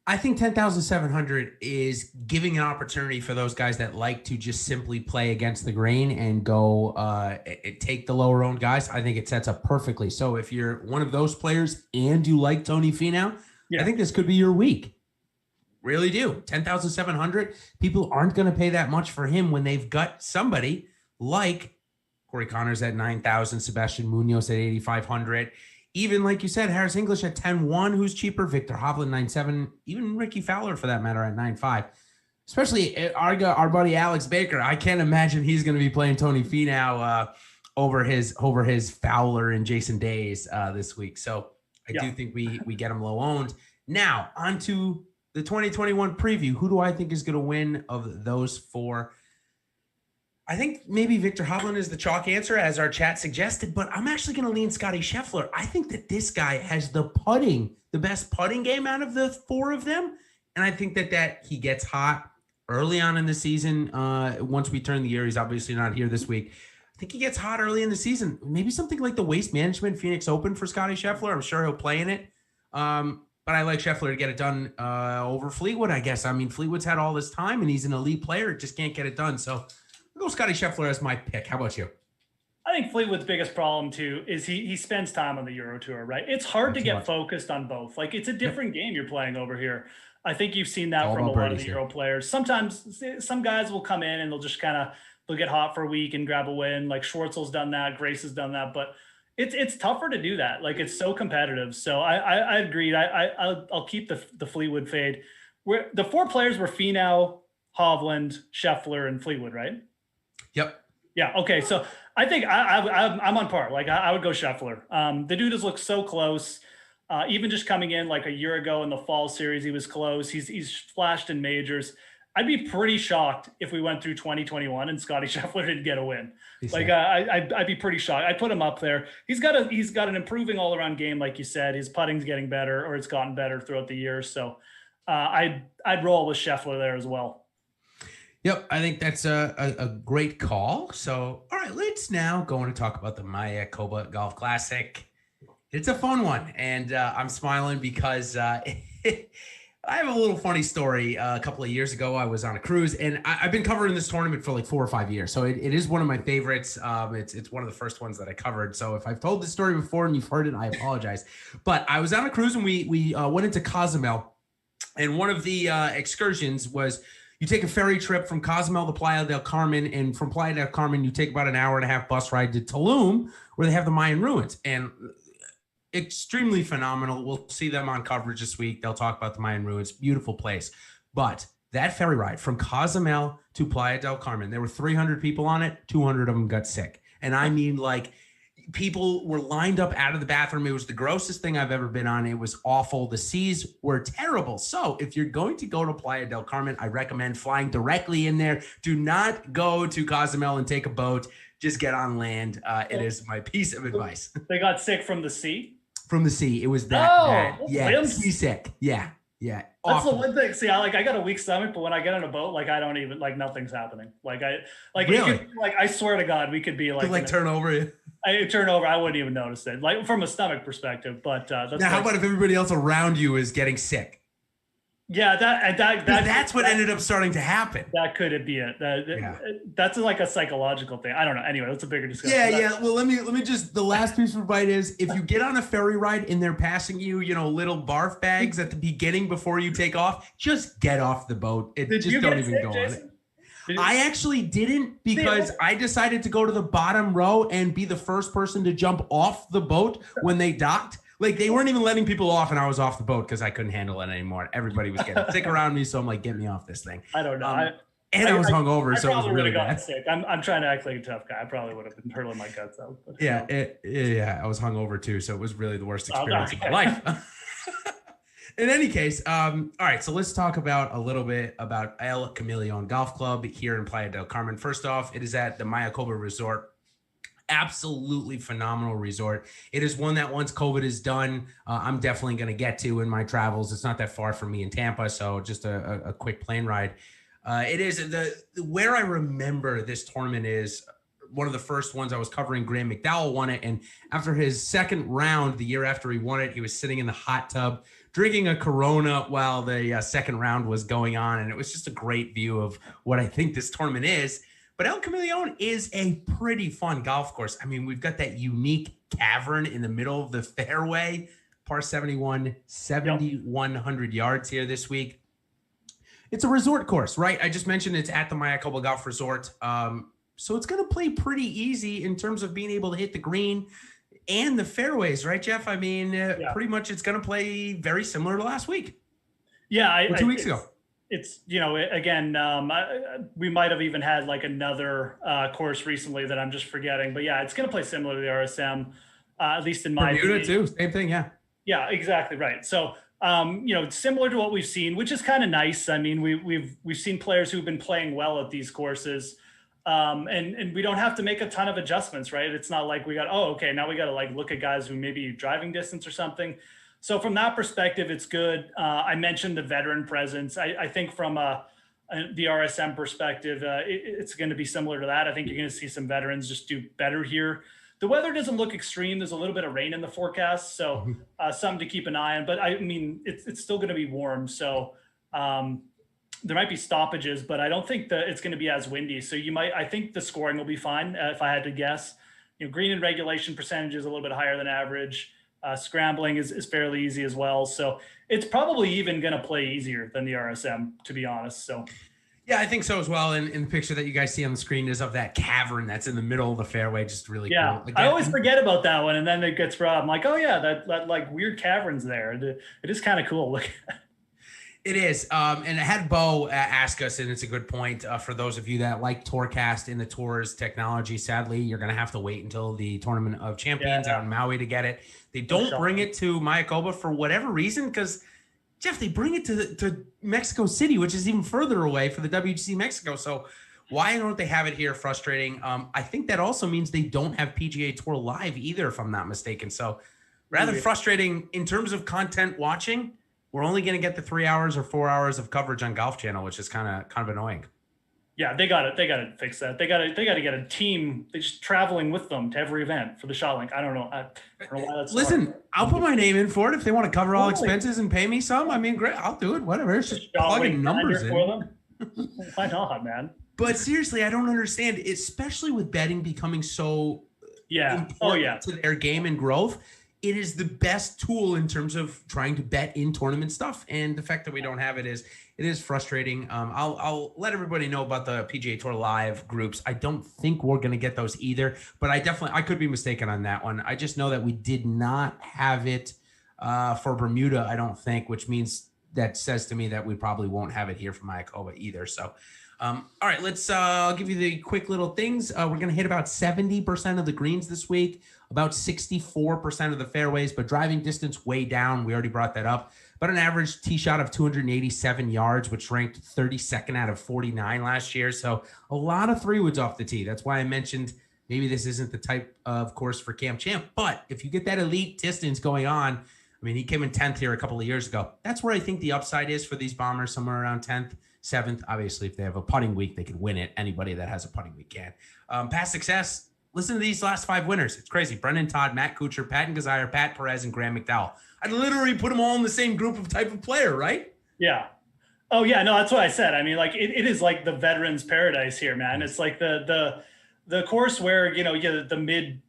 Speaker 1: I think 10,700 is giving an opportunity for those guys that like to just simply play against the grain and go take the lower owned guys. I think it sets up perfectly. So if you're one of those players and you like Tony Finau, I think this could be your week. Really do. 10,700. People aren't going to pay that much for him when they've got somebody like Corey Connors at 9,000, Sebastian Munoz at 8,500. Even like you said, Harris English at 10-1, who's cheaper. Victor Hovland 9.7, even Ricky Fowler for that matter at 9.5. Especially our buddy Alex Baker. I can't imagine he's going to be playing Tony Finau over his Fowler and Jason Days this week. So I do think we get him low owned. Now on to the 2021 preview. Who do I think is going to win of those four? I think maybe Victor Hovland is the chalk answer, as our chat suggested, but I'm actually going to lean Scotty Scheffler. I think that this guy has the best putting game out of the four of them. And I think that he gets hot early on in the season. Once we turn the year, he's obviously not here this week. I think he gets hot early in the season. Maybe something like the Waste Management Phoenix Open for Scotty Scheffler. I'm sure he'll play in it. But I like Scheffler to get it done over Fleetwood, I guess. I mean, Fleetwood's had all this time, and he's an elite player. Just can't get it done. So I'll go Scotty Scheffler as my pick. How about you?
Speaker 2: I think Fleetwood's biggest problem too is he spends time on the Euro Tour, right? It's hard to get focused on both. Like it's a different game you're playing over here. I think you've seen that from a lot of the Euro players. Sometimes some guys will come in and they'll get hot for a week and grab a win. Like Schwartzel's done that, Grace has done that, but it's tougher to do that. Like it's so competitive. So I agreed. I'll keep the Fleetwood fade. The four players were Finau, Hovland, Scheffler, and Fleetwood, right?
Speaker 1: Yep.
Speaker 2: Yeah. Okay. So I think I'm on par. Like I would go Scheffler. The dude has looked so close. Even just coming in like a year ago in the fall series, he was close. He's flashed in majors. I'd be pretty shocked if we went through 2021 and Scotty Scheffler didn't get a win. Like I'd be pretty shocked. I'd put him up there. He's got an improving all around game, like you said. His putting's getting better, or it's gotten better throughout the year. So I'd roll with Scheffler there as well.
Speaker 1: Yep, I think that's a great call. So, all right, let's now go on to talk about the Mayakoba Golf Classic. It's a fun one, and I'm smiling because I have a little funny story. A couple of years ago, I was on a cruise, and I've been covering this tournament for like 4 or 5 years. So it is one of my favorites. It's one of the first ones that I covered. So if I've told this story before and you've heard it, I apologize. But I was on a cruise, and we went into Cozumel, and one of the excursions was you take a ferry trip from Cozumel to Playa del Carmen, and from Playa del Carmen, you take about an hour and a half bus ride to Tulum, where they have the Mayan ruins. And extremely phenomenal. We'll see them on coverage this week. They'll talk about the Mayan ruins. Beautiful place. But that ferry ride from Cozumel to Playa del Carmen, there were 300 people on it. 200 of them got sick. And I mean, like, people were lined up out of the bathroom. It was the grossest thing I've ever been on. It was awful. The seas were terrible. So if you're going to go to Playa del Carmen, I recommend flying directly in there. Do not go to Cozumel and take a boat. Just get on land. It is my piece of advice.
Speaker 2: They got sick from the sea?
Speaker 1: From the sea. It was that bad. Yeah, seasick. Yeah. Yeah.
Speaker 2: That's awful. The one thing. See, I got a weak stomach, but when I get on a boat, like I don't even like nothing's happening. Really? I swear to God, we could be like
Speaker 1: turn over.
Speaker 2: I turn over, I wouldn't even notice it, like from a stomach perspective. But
Speaker 1: now, how about if everybody else around you is getting sick?
Speaker 2: Yeah, that's
Speaker 1: what ended up starting to happen.
Speaker 2: That could be it. That's like a psychological thing. I don't know. Anyway, that's a bigger discussion.
Speaker 1: Yeah. Well, let me just, the last piece of advice is if you get on a ferry ride and they're passing you, little barf bags at the beginning before you take off, just get off the boat. Don't even go on it. I actually didn't, because I decided to go to the bottom row and be the first person to jump off the boat when they docked. Like, they weren't even letting people off, and I was off the boat because I couldn't handle it anymore. Everybody was getting sick around me, so I'm like, get me off this thing.
Speaker 2: I don't know.
Speaker 1: I was hungover, so it was really bad.
Speaker 2: Sick. I'm trying to act like a tough guy. I probably would have been hurling my guts out. But,
Speaker 1: I was hungover too, so it was really the worst experience of my life. In any case, all right, so let's talk about a little bit about El Camaleon Golf Club here in Playa del Carmen. First off, it is at the Mayakoba Resort. Absolutely phenomenal resort. It is one that once COVID is done, I'm definitely going to get to in my travels. It's not that far from me in Tampa, so just a quick plane ride. It is where I remember this tournament is one of the first ones I was covering. Graham McDowell won it, and after his second round, the year after he won it, he was sitting in the hot tub drinking a Corona while the second round was going on, and it was just a great view of what I think this tournament is. But El Camaleon is a pretty fun golf course. I mean, we've got that unique cavern in the middle of the fairway, par 71, 7,100 yards here this week. It's a resort course, right? I just mentioned it's at the Mayakoba Golf Resort. So it's going to play pretty easy in terms of being able to hit the green and the fairways, right, Jeff? I mean, pretty much it's going to play very similar to last week.
Speaker 2: Yeah.
Speaker 1: 2 weeks ago.
Speaker 2: It's, again, we might have even had like another course recently that I'm just forgetting. But yeah, it's going to play similar to the RSM, at least in my
Speaker 1: Bermuda
Speaker 2: opinion.
Speaker 1: too, same thing, yeah.
Speaker 2: Yeah, exactly right. So, similar to what we've seen, which is kind of nice. I mean, we've seen players who've been playing well at these courses. And we don't have to make a ton of adjustments, right? It's not like we got, now we got to like look at guys who maybe driving distance or something. So from that perspective, it's good. I mentioned the veteran presence. I think from the RSM perspective, it's going to be similar to that. I think you're going to see some veterans just do better here. The weather doesn't look extreme. There's a little bit of rain in the forecast, so something to keep an eye on. But I mean, it's still going to be warm, so there might be stoppages, but I don't think that it's going to be as windy. So I think the scoring will be fine if I had to guess. Green and regulation percentage is a little bit higher than average. Scrambling is fairly easy as well. So it's probably even going to play easier than the RSM, to be honest. So
Speaker 1: yeah, I think so as well. And in the picture that you guys see on the screen is of that cavern that's in the middle of the fairway. Just really cool. Again, I
Speaker 2: always forget about that one. And then it gets brought up. I'm like, oh yeah, that like weird caverns there. It is kind of cool. Look.
Speaker 1: It is. And I had Bo ask us, and it's a good point for those of you that like Tourcast in the Tours technology. Sadly, you're going to have to wait until the Tournament of Champions out in Maui to get it. They don't bring it to Mayakoba for whatever reason, because, Jeff, they bring it to Mexico City, which is even further away for the WGC Mexico. So why don't they have it here? Frustrating. I think that also means they don't have PGA Tour Live either, if I'm not mistaken. So rather frustrating in terms of content watching. We're only going to get the 3 hours or 4 hours of coverage on Golf Channel, which is kind of annoying.
Speaker 2: Yeah, they got it. They got to fix that. They got to get a team just traveling with them to every event for the shot link. I don't know. I don't know why that's
Speaker 1: Listen,
Speaker 2: hard.
Speaker 1: I'll put my name in for it if they want to cover all expenses and pay me some. I mean, great. I'll do it. Whatever. It's just plugging numbers in.
Speaker 2: For them. Why not, man?
Speaker 1: But seriously, I don't understand, especially with betting becoming so important to their game and growth. It is the best tool in terms of trying to bet in tournament stuff. And the fact that we don't have it is frustrating. I'll let everybody know about the PGA Tour Live groups. I don't think we're going to get those either, but I could be mistaken on that one. I just know that we did not have it for Bermuda, I don't think, which means that says to me that we probably won't have it here for Mayakoba either. So, all right, let's I'll give you the quick little things. We're going to hit about 70% of the greens this week, about 64% of the fairways, but driving distance way down. We already brought that up. But an average tee shot of 287 yards, which ranked 32nd out of 49 last year. So a lot of 3-woods off the tee. That's why I mentioned maybe this isn't the type of course for Cam Champ. But if you get that elite distance going on, I mean, he came in 10th here a couple of years ago. That's where I think the upside is for these bombers, somewhere around 10th. 7th. Obviously, if they have a putting week, they could win it. Anybody that has a putting week can. Past success, listen to these last 5 winners. It's crazy. Brendan Todd, Matt Kuchar, Patton Kizzire, Pat Perez, and Graham McDowell. I'd literally put them all in the same group of type of player, right?
Speaker 2: Yeah. Oh, yeah. No, that's what I said. I mean, like, it is like the veterans paradise here, man. It's like the course where, the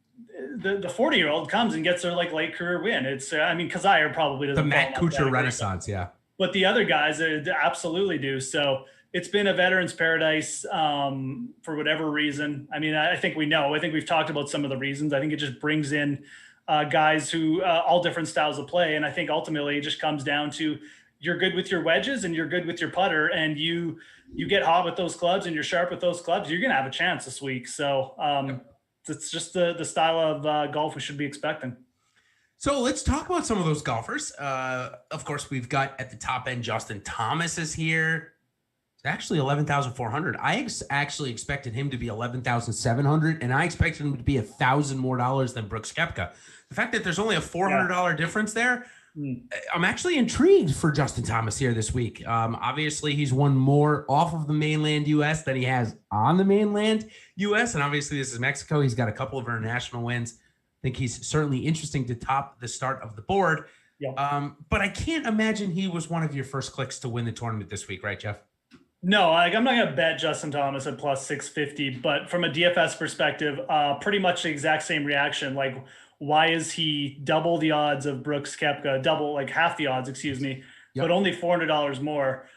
Speaker 2: 40-year-old comes and gets their, like, late career win. It's, I mean, Kizzire probably doesn't.
Speaker 1: The Matt Kuchar renaissance, yeah.
Speaker 2: But the other guys absolutely do. So it's been a veterans paradise for whatever reason. I mean, I think we know. I think we've talked about some of the reasons. I think it just brings in guys who all different styles of play. And I think ultimately it just comes down to you're good with your wedges and you're good with your putter, and you get hot with those clubs and you're sharp with those clubs, you're going to have a chance this week. So it's just the style of golf we should be expecting.
Speaker 1: So let's talk about some of those golfers. Of course, we've got at the top end, Justin Thomas is here. It's actually 11,400. I actually expected him to be 11,700, and I expected him to be $1,000 more than Brooks Koepka. The fact that there's only a $400 difference there, I'm actually intrigued for Justin Thomas here this week. Obviously, he's won more off of the mainland U.S. than he has on the mainland U.S., and obviously this is Mexico. He's got a couple of international wins. I think he's certainly interesting to top the start of the board.
Speaker 2: Yeah.
Speaker 1: But I can't imagine he was one of your first clicks to win the tournament this week, right, Jeff?
Speaker 2: No, I'm not going to bet Justin Thomas at plus 650, but from a DFS perspective, pretty much the exact same reaction. Like, why is he double the odds of Brooks Koepka, like half the odds, excuse me, but only $400 more?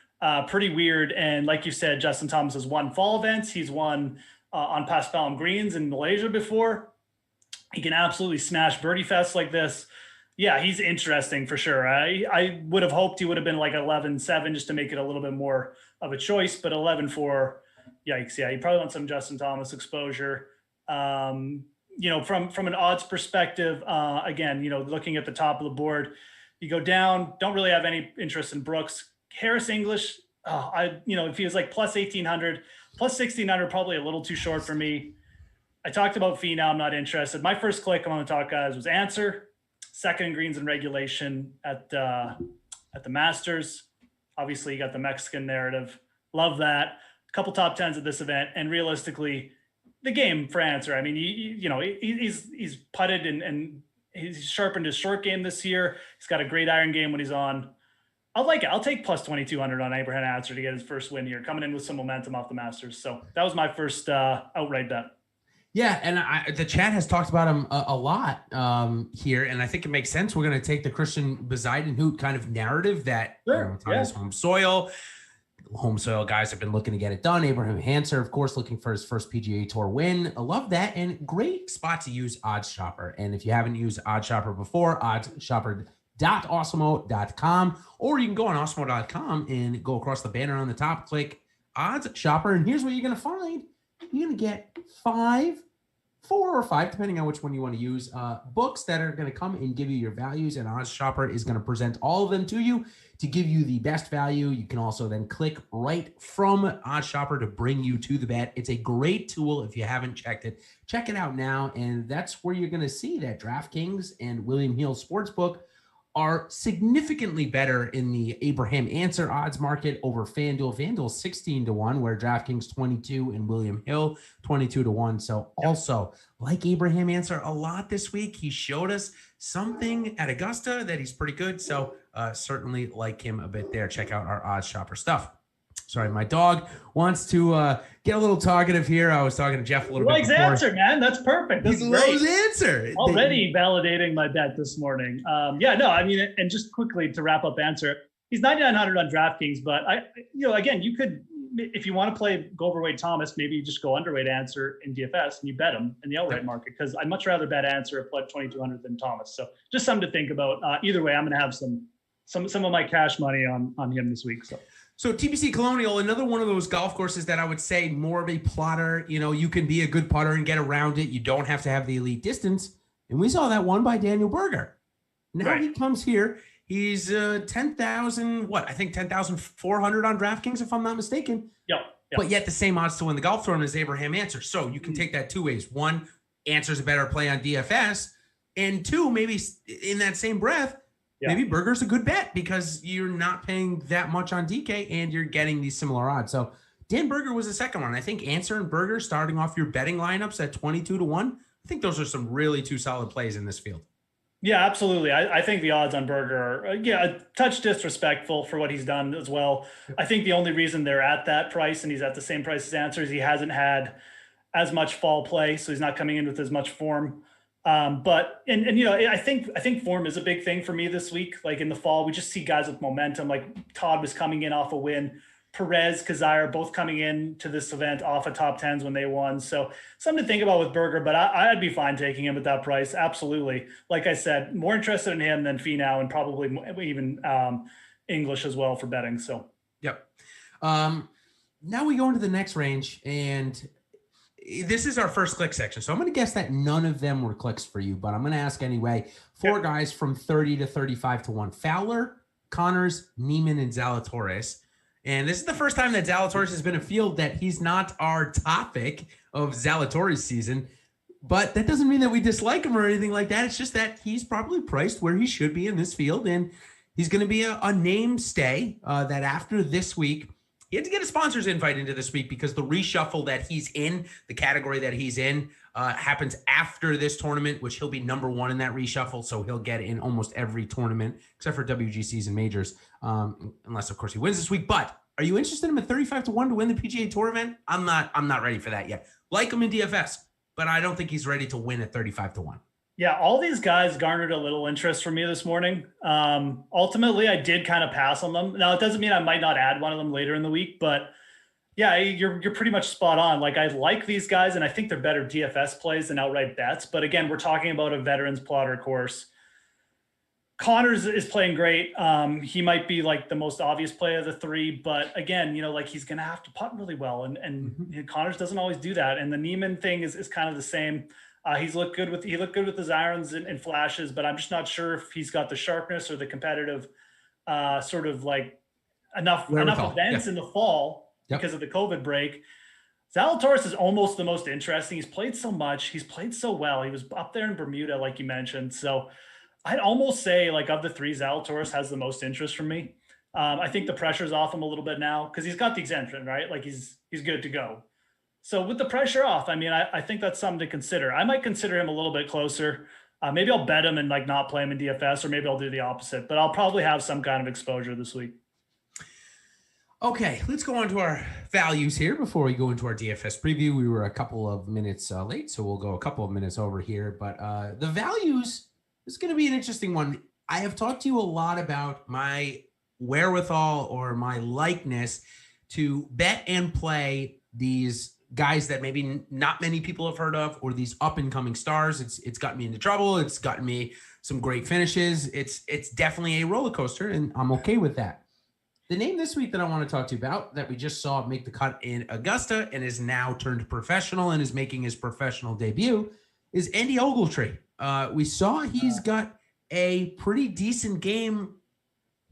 Speaker 2: Pretty weird. And like you said, Justin Thomas has won fall events. He's won on Paspalum Greens in Malaysia before. He can absolutely smash birdie fests like this. Yeah, he's interesting for sure. I would have hoped he would have been like 11-7 just to make it a little bit more of a choice, but 11-4, yikes. Yeah, you probably want some Justin Thomas exposure. From an odds perspective, again, looking at the top of the board, you go down, don't really have any interest in Brooks. Harris English, if he was like plus 1,800, plus 1,600, probably a little too short for me. I talked about Finau. I'm not interested. My first click on the talk guys was Answer, second in greens and regulation at the Masters. Obviously, you got the Mexican narrative. Love that. A couple top tens at this event, and realistically, the game for Answer. I mean, he's putted and he's sharpened his short game this year. He's got a great iron game when he's on. I'll like it. I'll take plus 2,200 on Abraham Answer to get his first win here, coming in with some momentum off the Masters. So that was my first outright bet.
Speaker 1: Yeah, and the chat has talked about him a lot here, and I think it makes sense. We're going to take the Christian Bezuidenhout kind of narrative that Tony's home soil. Home soil guys have been looking to get it done. Abraham Hanser, of course, looking for his first PGA Tour win. I love that, and great spot to use Odds Shopper. And if you haven't used Odds Shopper before, oddsshopper.awesemo.com, or you can go on awesemo.com and go across the banner on the top, click Odds Shopper, and here's what you're going to find. You're going to get 4 or 5, depending on which one you want to use, books that are going to come and give you your values, and Odds Shopper is going to present all of them to you to give you the best value. You can also then click right from Odds Shopper to bring you to the bet. It's a great tool. If you haven't checked it, check it out now, and that's where you're going to see that DraftKings and William Hill Sportsbook are significantly better in the Abraham Answer odds market over FanDuel. FanDuel 16-1, where DraftKings 22 and William Hill 22-1. So also like Abraham Answer a lot this week. He showed us something at Augusta that he's pretty good. So certainly like him a bit there. Check out our Odds Shopper stuff. Sorry, my dog wants to get a little talkative here. I was talking to Jeff a little bit before.
Speaker 2: Answer, man. That's perfect. That's
Speaker 1: he loves Answer.
Speaker 2: Already validating my bet this morning. And just quickly to wrap up Answer, he's 9,900 on DraftKings, but again, you could, if you want to go overweight Thomas, maybe you just go underweight Answer in DFS and you bet him in the outright market, because I'd much rather bet Answer at plus 2,200 than Thomas. So just something to think about. Either way, I'm going to have some of my cash money on him this week.
Speaker 1: So TPC Colonial, another one of those golf courses that I would say more of a plotter. You can be a good putter and get around it. You don't have to have the elite distance. And we saw that one by Daniel Berger. Now he comes here. He's 10,000, I think 10,400 on DraftKings, if I'm not mistaken.
Speaker 2: Yep.
Speaker 1: But yet the same odds to win the golf tournament as Abraham Answer. So you can take that two ways. One, Answer's a better play on DFS. And two, maybe in that same breath, maybe Berger's a good bet because you're not paying that much on DK and you're getting these similar odds. So Dan Berger was the second one. I think Answer and Berger starting off your betting lineups at 22-1. I think those are some really two solid plays in this field.
Speaker 2: Yeah, absolutely. I think the odds on Berger are, a touch disrespectful for what he's done as well. I think the only reason they're at that price and he's at the same price as Answer is he hasn't had as much fall play, so he's not coming in with as much form. I think form is a big thing for me this week. Like in the fall, we just see guys with momentum. Like Todd was coming in off a win. Perez, Kazire, both coming in to this event off of top tens when they won. So something to think about with Berger, but I'd be fine taking him at that price. Absolutely. Like I said, more interested in him than Finau and probably even English as well for betting. So,
Speaker 1: yep. Now we go into the next range, and this is our first click section. So I'm going to guess that none of them were clicks for you, but I'm going to ask anyway. 4 guys from 30 to 35 to 1. Fowler, Connors, Neiman, and Zalatoris. And this is the first time that Zalatoris has been a field that he's not our topic of Zalatoris season. But that doesn't mean that we dislike him or anything like that. It's just that he's probably priced where he should be in this field. And he's going to be a name stay that after this week, he had to get a sponsor's invite into this week because the reshuffle that he's in, the category that he's in, happens after this tournament, which he'll be number 1 in that reshuffle. So he'll get in almost every tournament except for WGCs and majors, unless of course he wins this week. But are you interested in him at 35 to 1 to win the PGA Tour event? I'm not ready for that yet. Like him in DFS, but I don't think he's ready to win at 35 to 1.
Speaker 2: Yeah, all these guys garnered a little interest from me this morning. Ultimately, I did kind of pass on them. Now, it doesn't mean I might not add one of them later in the week, but yeah, you're pretty much spot on. Like, I like these guys, and I think they're better DFS plays than outright bets. But again, we're talking about a veterans plotter course. Connors is playing great. He might be like the most obvious play of the 3, but again, like he's going to have to putt really well. And Connors doesn't always do that. And the Neiman thing is kind of the same. He looked good with his irons and flashes, but I'm just not sure if he's got the sharpness or the competitive sort of like enough events in the fall because of the COVID break. Zalatoris is almost the most interesting. He's played so much. He's played so well. He was up there in Bermuda, like you mentioned. So I'd almost say, like, of the 3, Zalatoris has the most interest from me. I think the pressure's off him a little bit now because he's got the exemption, right? Like he's good to go. So with the pressure off, I mean, I think that's something to consider. I might consider him a little bit closer. Maybe I'll bet him and like not play him in DFS, or maybe I'll do the opposite, but I'll probably have some kind of exposure this week.
Speaker 1: Okay, let's go on to our values here before we go into our DFS preview. We were a couple of minutes late, so we'll go a couple of minutes over here. But the values is going to be an interesting one. I have talked to you a lot about my wherewithal or my likeness to bet and play these guys that maybe not many people have heard of, or these up and coming stars. It's gotten me into trouble. It's gotten me some great finishes. It's definitely a roller coaster, and I'm okay with that. The name this week that I want to talk to you about that we just saw make the cut in Augusta and is now turned professional and is making his professional debut is Andy Ogletree. We saw he's got a pretty decent game,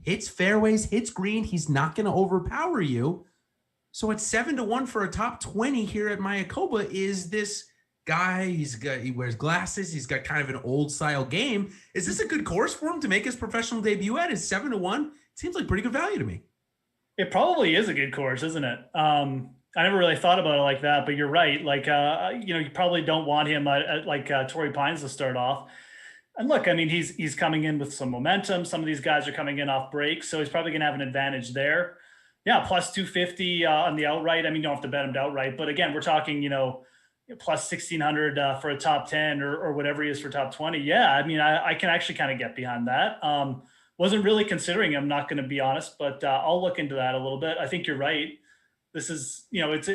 Speaker 1: hits fairways, hits green. He's not going to overpower you. So at 7 to 1 for a top 20 here at Mayakoba is this guy. He wears glasses. He's got kind of an old style game. Is this a good course for him to make his professional debut at? Is 7 to 1? Seems like pretty good value to me.
Speaker 2: It probably is a good course, isn't it? I never really thought about it like that, but you're right. Like, you probably don't want him at Torrey Pines to start off. And look, I mean, he's coming in with some momentum. Some of these guys are coming in off breaks, so he's probably going to have an advantage there. Yeah, plus 250 on the outright. I mean, you don't have to bet him outright, but again, we're talking, plus 1,600 for a top 10 or whatever he is for top 20. Yeah, I mean, I can actually kind of get behind that. Wasn't really considering him, not going to be honest, but I'll look into that a little bit. I think you're right. This is, it's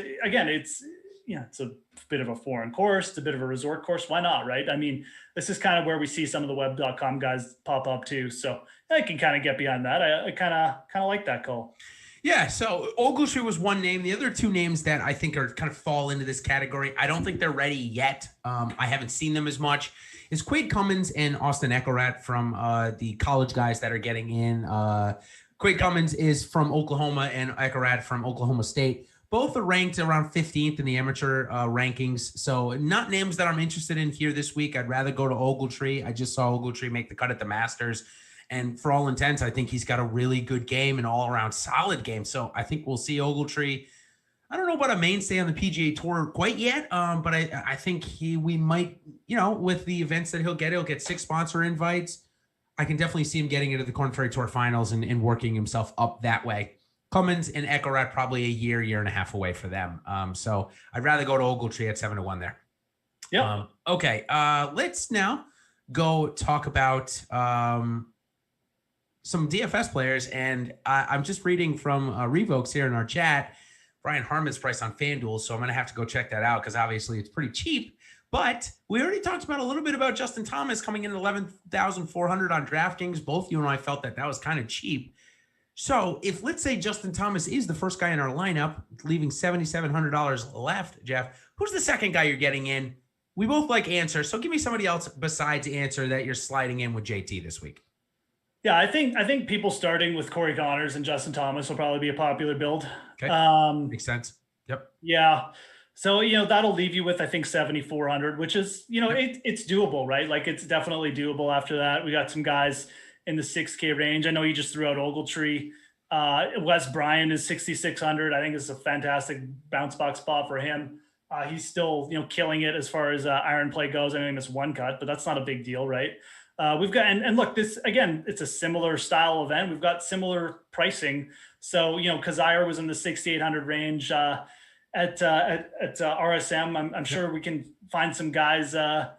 Speaker 2: a bit of a foreign course. It's a bit of a resort course. Why not, right? I mean, this is kind of where we see some of the web.com guys pop up too. So I can kind of get behind that. I kind of like that call.
Speaker 1: Yeah, so Ogletree was one name. The other 2 names that I think are kind of fall into this category, I don't think they're ready yet. I haven't seen them as much, is Quade Cummins and Austin Ecklerat from the college guys that are getting in. Quade Cummins is from Oklahoma and Ecklerat from Oklahoma State. Both are ranked around 15th in the amateur rankings. So not names that I'm interested in here this week. I'd rather go to Ogletree. I just saw Ogletree make the cut at the Masters. And for all intents, I think he's got a really good game, an all-around solid game. So I think we'll see Ogletree. I don't know about a mainstay on the PGA Tour quite yet, but I think we might, with the events that he'll get 6 sponsor invites. I can definitely see him getting into the Korn Ferry Tour finals and working himself up that way. Cummins and Ecklerat probably a year and a half away for them. So I'd rather go to Ogletree at 7 to 1 there.
Speaker 2: Yeah.
Speaker 1: Okay. Let's now go talk about some DFS players, and I'm just reading from Revokes here in our chat. Brian Harmon's price on FanDuel, so I'm going to have to go check that out because obviously it's pretty cheap. But we already talked about a little bit about Justin Thomas coming in at 11,400 on DraftKings. Both you and I felt that was kind of cheap. So if, let's say, Justin Thomas is the first guy in our lineup, leaving $7,700 left, Jeff, Who's the second guy you're getting in? We both like Answer, so give me somebody else besides Answer that you're sliding in with JT this week.
Speaker 2: Yeah, I think people starting with Corey Connors and Justin Thomas will probably be a popular build.
Speaker 1: Okay, makes sense. Yep.
Speaker 2: Yeah. So, that'll leave you with, I think, 7,400, which is, it's doable, right? Like, it's definitely doable after that. We got some guys in the 6K range. I know you just threw out Ogletree. Wes Bryant is 6,600. I think it's a fantastic bounce box spot for him. He's still, killing it as far as iron play goes. I mean, it's one cut, but that's not a big deal, right? We've got, and look, this, again, it's a similar style event. We've got similar pricing. So, Kazire was in the 6,800 range at RSM. I'm sure we can find some guys, for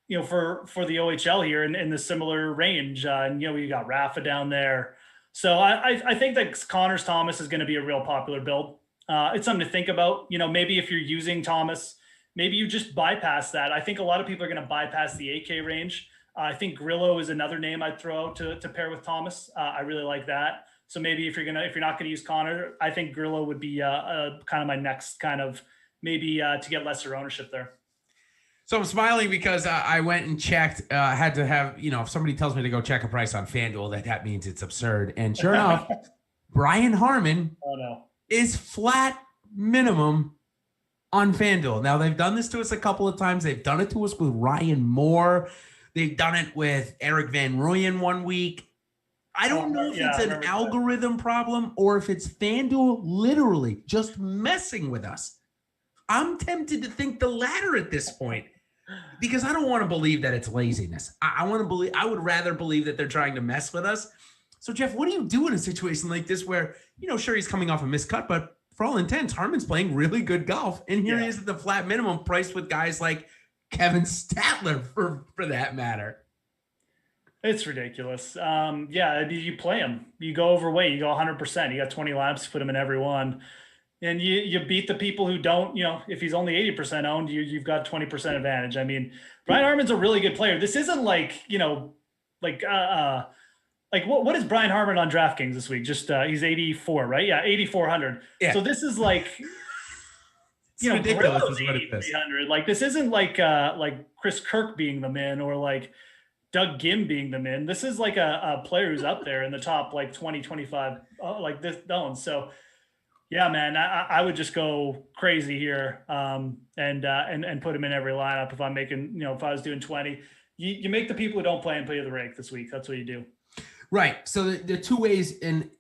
Speaker 2: the OHL here in the similar range. And, we got Rafa down there. So I think that Connors Thomas is going to be a real popular build. It's something to think about. Maybe if you're using Thomas, maybe you just bypass that. I think a lot of people are going to bypass the AK range. I think Grillo is another name I'd throw out to pair with Thomas. I really like that. So maybe if you're not going to use Connor, I think Grillo would be kind of my next kind of maybe to get lesser ownership there.
Speaker 1: So I'm smiling because I went and checked. Had to have, if somebody tells me to go check a price on FanDuel, that means it's absurd. And sure enough, Brian Harman is flat minimum on FanDuel. Now, they've done this to us a couple of times. They've done it to us with Ryan Moore. They've done it with Eric Van Rooyen one week. I don't know if it's an algorithm problem or if it's FanDuel literally just messing with us. I'm tempted to think the latter at this point because I don't want to believe that it's laziness. I would rather believe that they're trying to mess with us. So, Jeff, what do you do in a situation like this where, sure, he's coming off a miscut, but for all intents, Harman's playing really good golf. And here he is at the flat minimum priced with guys like Kevin Statler for that matter.
Speaker 2: It's ridiculous. You play him. You go overweight. You go 100%. You got 20 laps, put him in every one. And you beat the people who don't, if he's only 80% owned, you've got 20% advantage. I mean, Brian Harman's a really good player. This isn't like what is Brian Harman on DraftKings this week? Just he's 84, right? Yeah, 8,400. Yeah. So this is like,
Speaker 1: ridiculous is what it is.
Speaker 2: Like this isn't like Chris Kirk being the min or like Doug Gim being the min. This is like a player who's up there in the top like 20, 25, like this zone. So yeah, man, I would just go crazy here and put him in every lineup if I'm making, if I was doing 20. You make the people who don't play and play the rake this week. That's what you do. Right.
Speaker 1: So there are two ways. And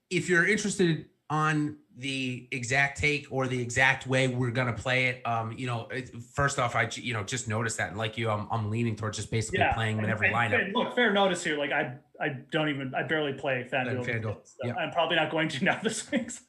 Speaker 1: if you're interested on the exact take or the exact way we're going to play it, first off, I just noticed that, like you, I'm leaning towards just basically playing in every lineup.
Speaker 2: And look, fair notice here. Like I barely play FanDuel. So I'm probably not going to now this week. So.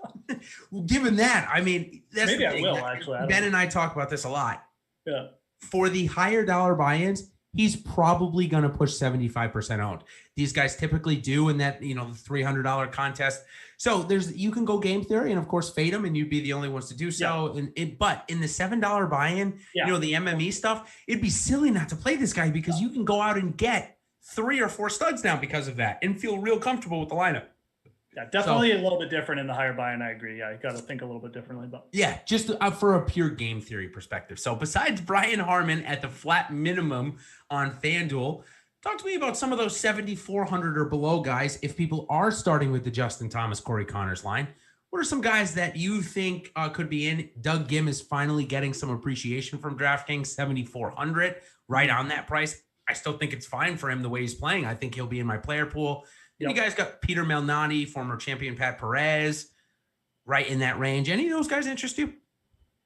Speaker 1: Well, given that, I mean, that's
Speaker 2: maybe I will actually.
Speaker 1: Ben and I talk about this a lot.
Speaker 2: Yeah.
Speaker 1: For the higher dollar buy-ins, he's probably going to push 75% owned. These guys typically do in that, the $300 contest. So you can go game theory and of course fade them and you'd be the only ones to do so. Yeah. But in the $7 buy-in, the MME stuff, it'd be silly not to play this guy because you can go out and get 3 or 4 studs now because of that and feel real comfortable with the lineup.
Speaker 2: Yeah, definitely a little bit different in the higher buy-in. I agree. Yeah, you got to think a little bit differently. But
Speaker 1: yeah, just for a pure game theory perspective. So besides Brian Harman at the flat minimum on FanDuel, talk to me about some of those 7,400 or below guys. If people are starting with the Justin Thomas, Corey Connors line, what are some guys that you think could be in? Doug Gim is finally getting some appreciation from DraftKings, 7,400, right on that price. I still think it's fine for him the way he's playing. I think he'll be in my player pool. Yep. You guys got Peter Malnati, former champion Pat Perez, right in that range. Any of those guys interest you?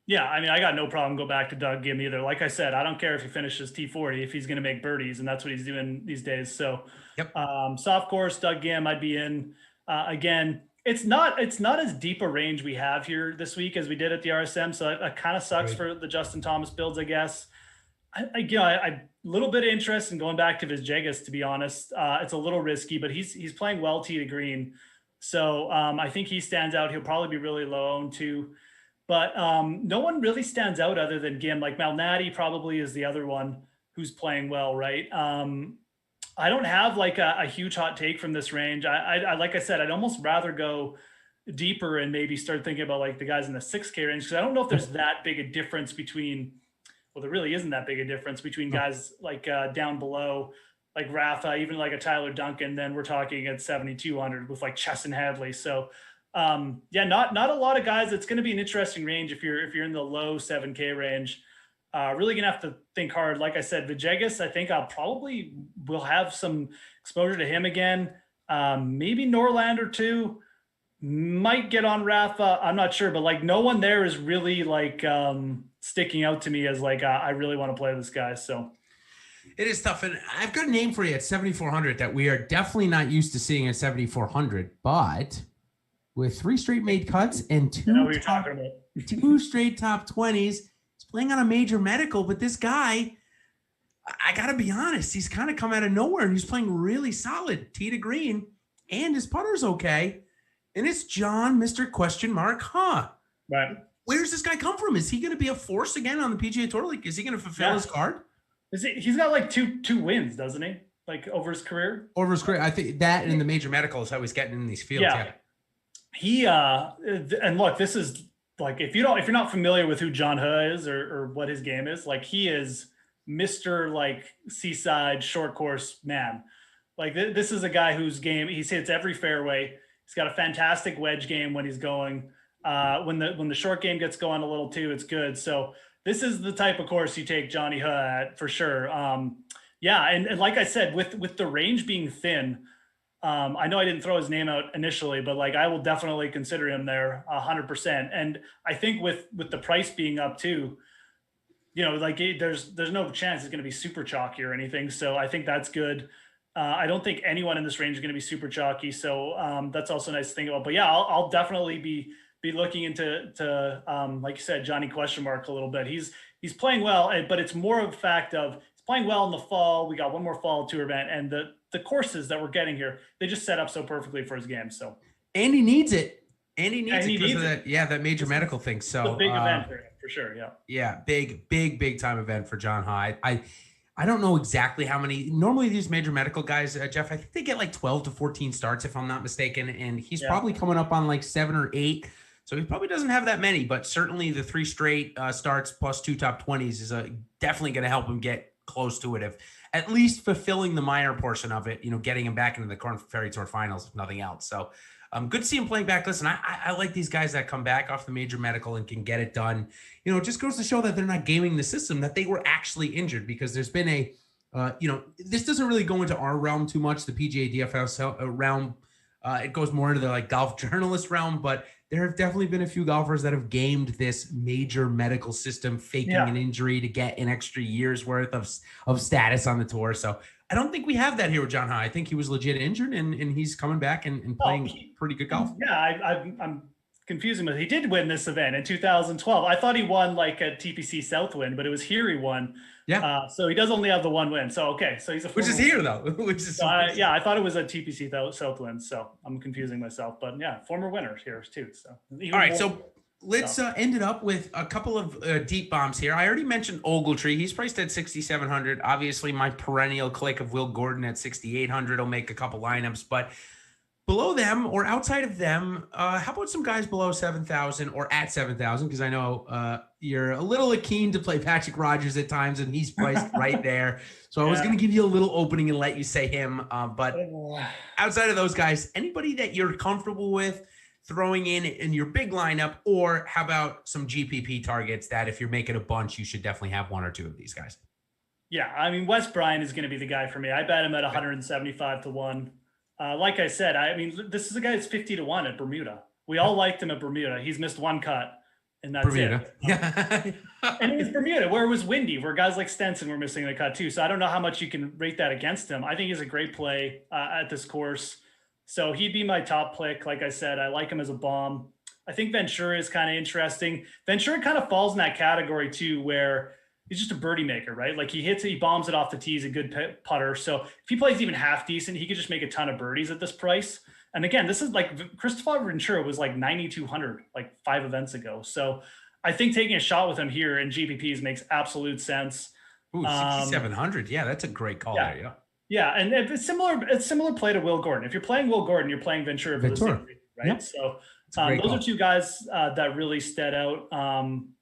Speaker 2: Yeah, I mean, I got no problem go back to Doug Gim either. Like I said, I don't care if he finishes T40 if he's going to make birdies, and that's what he's doing these days. So, soft course, Doug Gim, I'd be in. Again, it's not as deep a range we have here this week as we did at the RSM. So that kind of sucks for the Justin Thomas builds, I guess. I little bit of interest in going back to Vizjegas, to be honest. It's a little risky, but he's playing well tee to green. So I think he stands out. He'll probably be really low owned too. But no one really stands out other than Gim. Like Malnati probably is the other one who's playing well, right? I don't have like a huge hot take from this range. I like I said, I'd almost rather go, deeper and maybe start thinking about like the guys in the 6K range, because I don't know if there's that big a difference between, well, there really isn't that big a difference between guys like down below, like Rafa, even like a Tyler Duncan. Then we're talking at 7,200 with like Chesson Hadley. So yeah, not a lot of guys. It's going to be an interesting range if you're in the low 7K range. Really gonna have to think hard. Like I said, Villegas, I think I'll probably will have some exposure to him again. Maybe Norlander too. Might get on Rafa. I'm not sure, but like no one there is really like sticking out to me as like I really want to play this guy. So
Speaker 1: it is tough, and I've got a name for you at 7,400 that we are definitely not used to seeing at 7,400. But with 3 straight made cuts and 2 straight top 20s, he's playing on a major medical. But this guy, I gotta be honest, he's kind of come out of nowhere, and he's playing really solid tee to green, and his putter's okay. And it's John, Mr. Question Mark, huh?
Speaker 2: Right.
Speaker 1: Where's this guy come from? Is he going to be a force again on the PGA Tour? Like, is he going to fulfill his card?
Speaker 2: He's got like two wins, doesn't he? Like over his career?
Speaker 1: Over his career. I think that and the major medical is how he's getting in these fields. Yeah.
Speaker 2: He, and look, this is like, if you're not familiar with who John Huh is or what his game is, like he is Mr. like seaside short course man. Like this is a guy whose game, he hits every fairway. He's got a fantastic wedge game when he's going. When the short game gets going a little too, it's good. So this is the type of course you take Johnny Huh at for sure. Yeah, and like I said, with the range being thin, I know I didn't throw his name out initially, but like I will definitely consider him there 100%. And I think with the price being up too, you know, like there's no chance it's going to be super chalky or anything. So I think that's good. I don't think anyone in this range is going to be super chalky. So that's also nice to think about. But yeah, I'll definitely be looking into like you said, Johnny Question Mark a little bit. He's playing well, but it's more of a fact of he's playing well in the fall. We got one more fall tour event, and the courses that we're getting here, they just set up so perfectly for his game. So and
Speaker 1: he needs it. And he needs it because of that. Yeah, that major medical thing. So
Speaker 2: a big event for sure. Yeah.
Speaker 1: Yeah, big time event for John Huh. I don't know exactly how many. Normally, these major medical guys, Jeff, I think they get like 12 to 14 starts, if I'm not mistaken. And he's probably coming up on like 7 or 8. So he probably doesn't have that many. But certainly the 3 straight starts plus 2 top 20s is definitely going to help him get close to it, if at least fulfilling the minor portion of it, you know, getting him back into the Korn Ferry Tour finals, if nothing else. So good to see him playing back. Listen, I like these guys that come back off the major medical and can get it done. You know, it just goes to show that they're not gaming the system, that they were actually injured, because there's been a, you know, this doesn't really go into our realm too much, the PGA DFS realm. It goes more into the like golf journalist realm, but there have definitely been a few golfers that have gamed this major medical system, faking an injury to get an extra year's worth of status on the tour. So I don't think we have that here with John Huh. I think he was legit injured, and he's coming back and playing pretty good golf.
Speaker 2: Yeah, I'm confusing him. He did win this event in 2012. I thought he won like a TPC South win, but it was here he won. Yeah. So he does only have the one win. So okay, so he's a
Speaker 1: which is here though. Which is
Speaker 2: yeah. I thought it was a TPC South win. So I'm confusing myself, but yeah, former winners here too. So
Speaker 1: all right, so let's end it up with a couple of deep bombs here. I already mentioned Ogletree. He's priced at 6,700. Obviously, my perennial click of Will Gordon at 6,800 will make a couple lineups, but below them or outside of them, how about some guys below 7,000 or at 7,000? Because I know you're a little keen to play Patrick Rogers at times, and he's priced right there. So I was going to give you a little opening and let you say him. But outside of those guys, anybody that you're comfortable with throwing in your big lineup, or how about some GPP targets that if you're making a bunch, you should definitely have 1 or 2 of these guys?
Speaker 2: Yeah, I mean, Wes Bryant is going to be the guy for me. I bet him at 175 to 1. Like I said, I mean, this is a guy that's 50 to 1 at Bermuda. We all liked him at Bermuda. He's missed 1 cut, and that's it. Yeah. And it was Bermuda, where it was windy, where guys like Stenson were missing the cut too. So I don't know how much you can rate that against him. I think he's a great play at this course. So he'd be my top pick. Like I said, I like him as a bomb. I think Ventura is kind of interesting. Ventura kind of falls in that category too, where he's just a birdie maker, right? Like he bombs it off the tee. He's a good putter. So if he plays even half decent, he could just make a ton of birdies at this price. And again, this is like Christopher Ventura was like 9,200, like 5 events ago. So I think taking a shot with him here in GPPs makes absolute sense.
Speaker 1: Ooh, 6,700. Yeah, that's a great call there.
Speaker 2: Yeah. And it's similar play to Will Gordon. If you're playing Will Gordon, you're playing Ventura. right?
Speaker 1: Yep.
Speaker 2: So
Speaker 1: Those
Speaker 2: are two guys that really stood out. I'm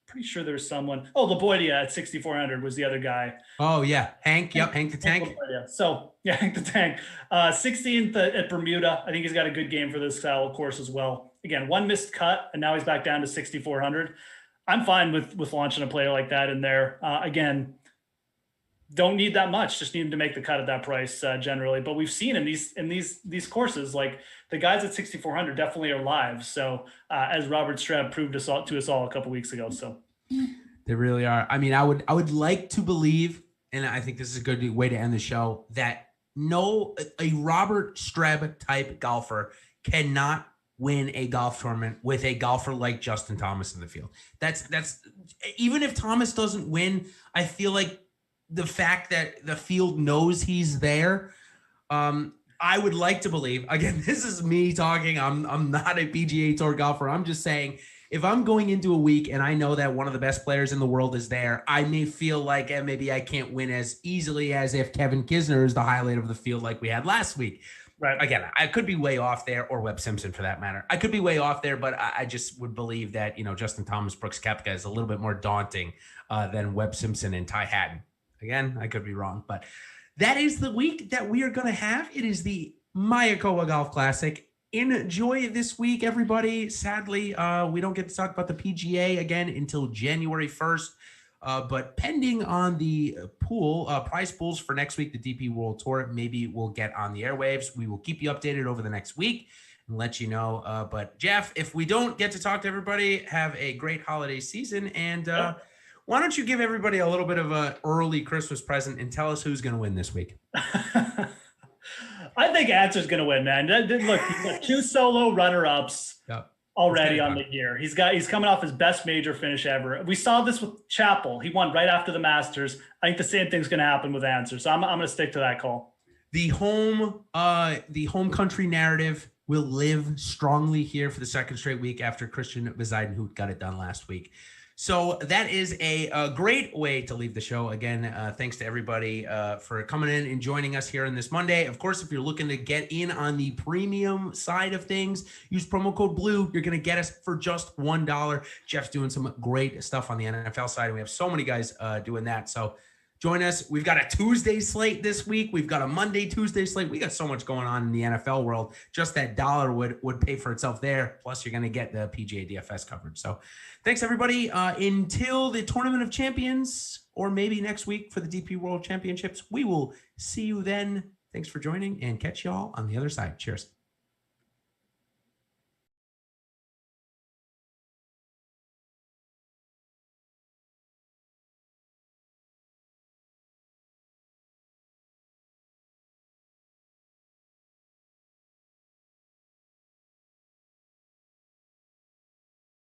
Speaker 2: pretty sure there's someone. Oh, Laboidia at 6,400 was the other guy.
Speaker 1: Oh yeah, Hank. Yep, Hank the Tank.
Speaker 2: So yeah, Hank the Tank. 16th at Bermuda. I think he's got a good game for this style of course as well. Again, one missed cut, and now he's back down to 6,400. I'm fine with launching a player like that in there. Again, don't need that much. Just need him to make the cut at that price generally. But we've seen in these courses, like the guys at 6,400 definitely are live. So as Robert Streb proved to us all a couple weeks ago. So
Speaker 1: they really are. I mean, I would like to believe, and I think this is a good way to end the show, that a Robert Streb type golfer cannot win a golf tournament with a golfer like Justin Thomas in the field. That's even if Thomas doesn't win, I feel like the fact that the field knows he's there, I would like to believe, again, this is me talking. I'm not a PGA Tour golfer. I'm just saying, if I'm going into a week and I know that one of the best players in the world is there, I may feel like maybe I can't win as easily as if Kevin Kisner is the highlight of the field like we had last week.
Speaker 2: Right.
Speaker 1: Again, I could be way off there, or Webb Simpson for that matter. I could be way off there, but I just would believe that, Justin Thomas, Brooks Koepka is a little bit more daunting than Webb Simpson and Ty Hatton. Again, I could be wrong, but that is the week that we are going to have. It is the Mayakoba Golf Classic. Enjoy this week, everybody. Sadly, we don't get to talk about the PGA again until January 1st. But pending on the prize pools for next week, the DP World Tour, maybe we'll get on the airwaves. We will keep you updated over the next week and let you know. But Jeff, if we don't get to talk to everybody, have a great holiday season. And why don't you give everybody a little bit of an early Christmas present and tell us who's going to win this week?
Speaker 2: I think Answer's going to win, man. Look, he's got 2 solo runner-ups.
Speaker 1: Yep.
Speaker 2: Already on the year. He's coming off his best major finish ever. We saw this with Chappell. He won right after the Masters. I think the same thing's going to happen with Answer. So I'm going to stick to that call.
Speaker 1: The home country narrative will live strongly here for the second straight week after Christian Bezuidenhout got it done last week. So that is a great way to leave the show. Again, thanks to everybody for coming in and joining us here on this Monday. Of course, if you're looking to get in on the premium side of things, use promo code BLUE. You're going to get us for just $1. Jeff's doing some great stuff on the NFL side, and we have so many guys doing that. So join us. We've got a Tuesday slate this week. We've got a Monday, Tuesday slate. We got so much going on in the NFL world. Just that dollar would pay for itself there. Plus, you're going to get the PGA DFS coverage. So thanks, everybody. Until the Tournament of Champions, or maybe next week for the DP World Championships, we will see you then. Thanks for joining, and catch you all on the other side. Cheers.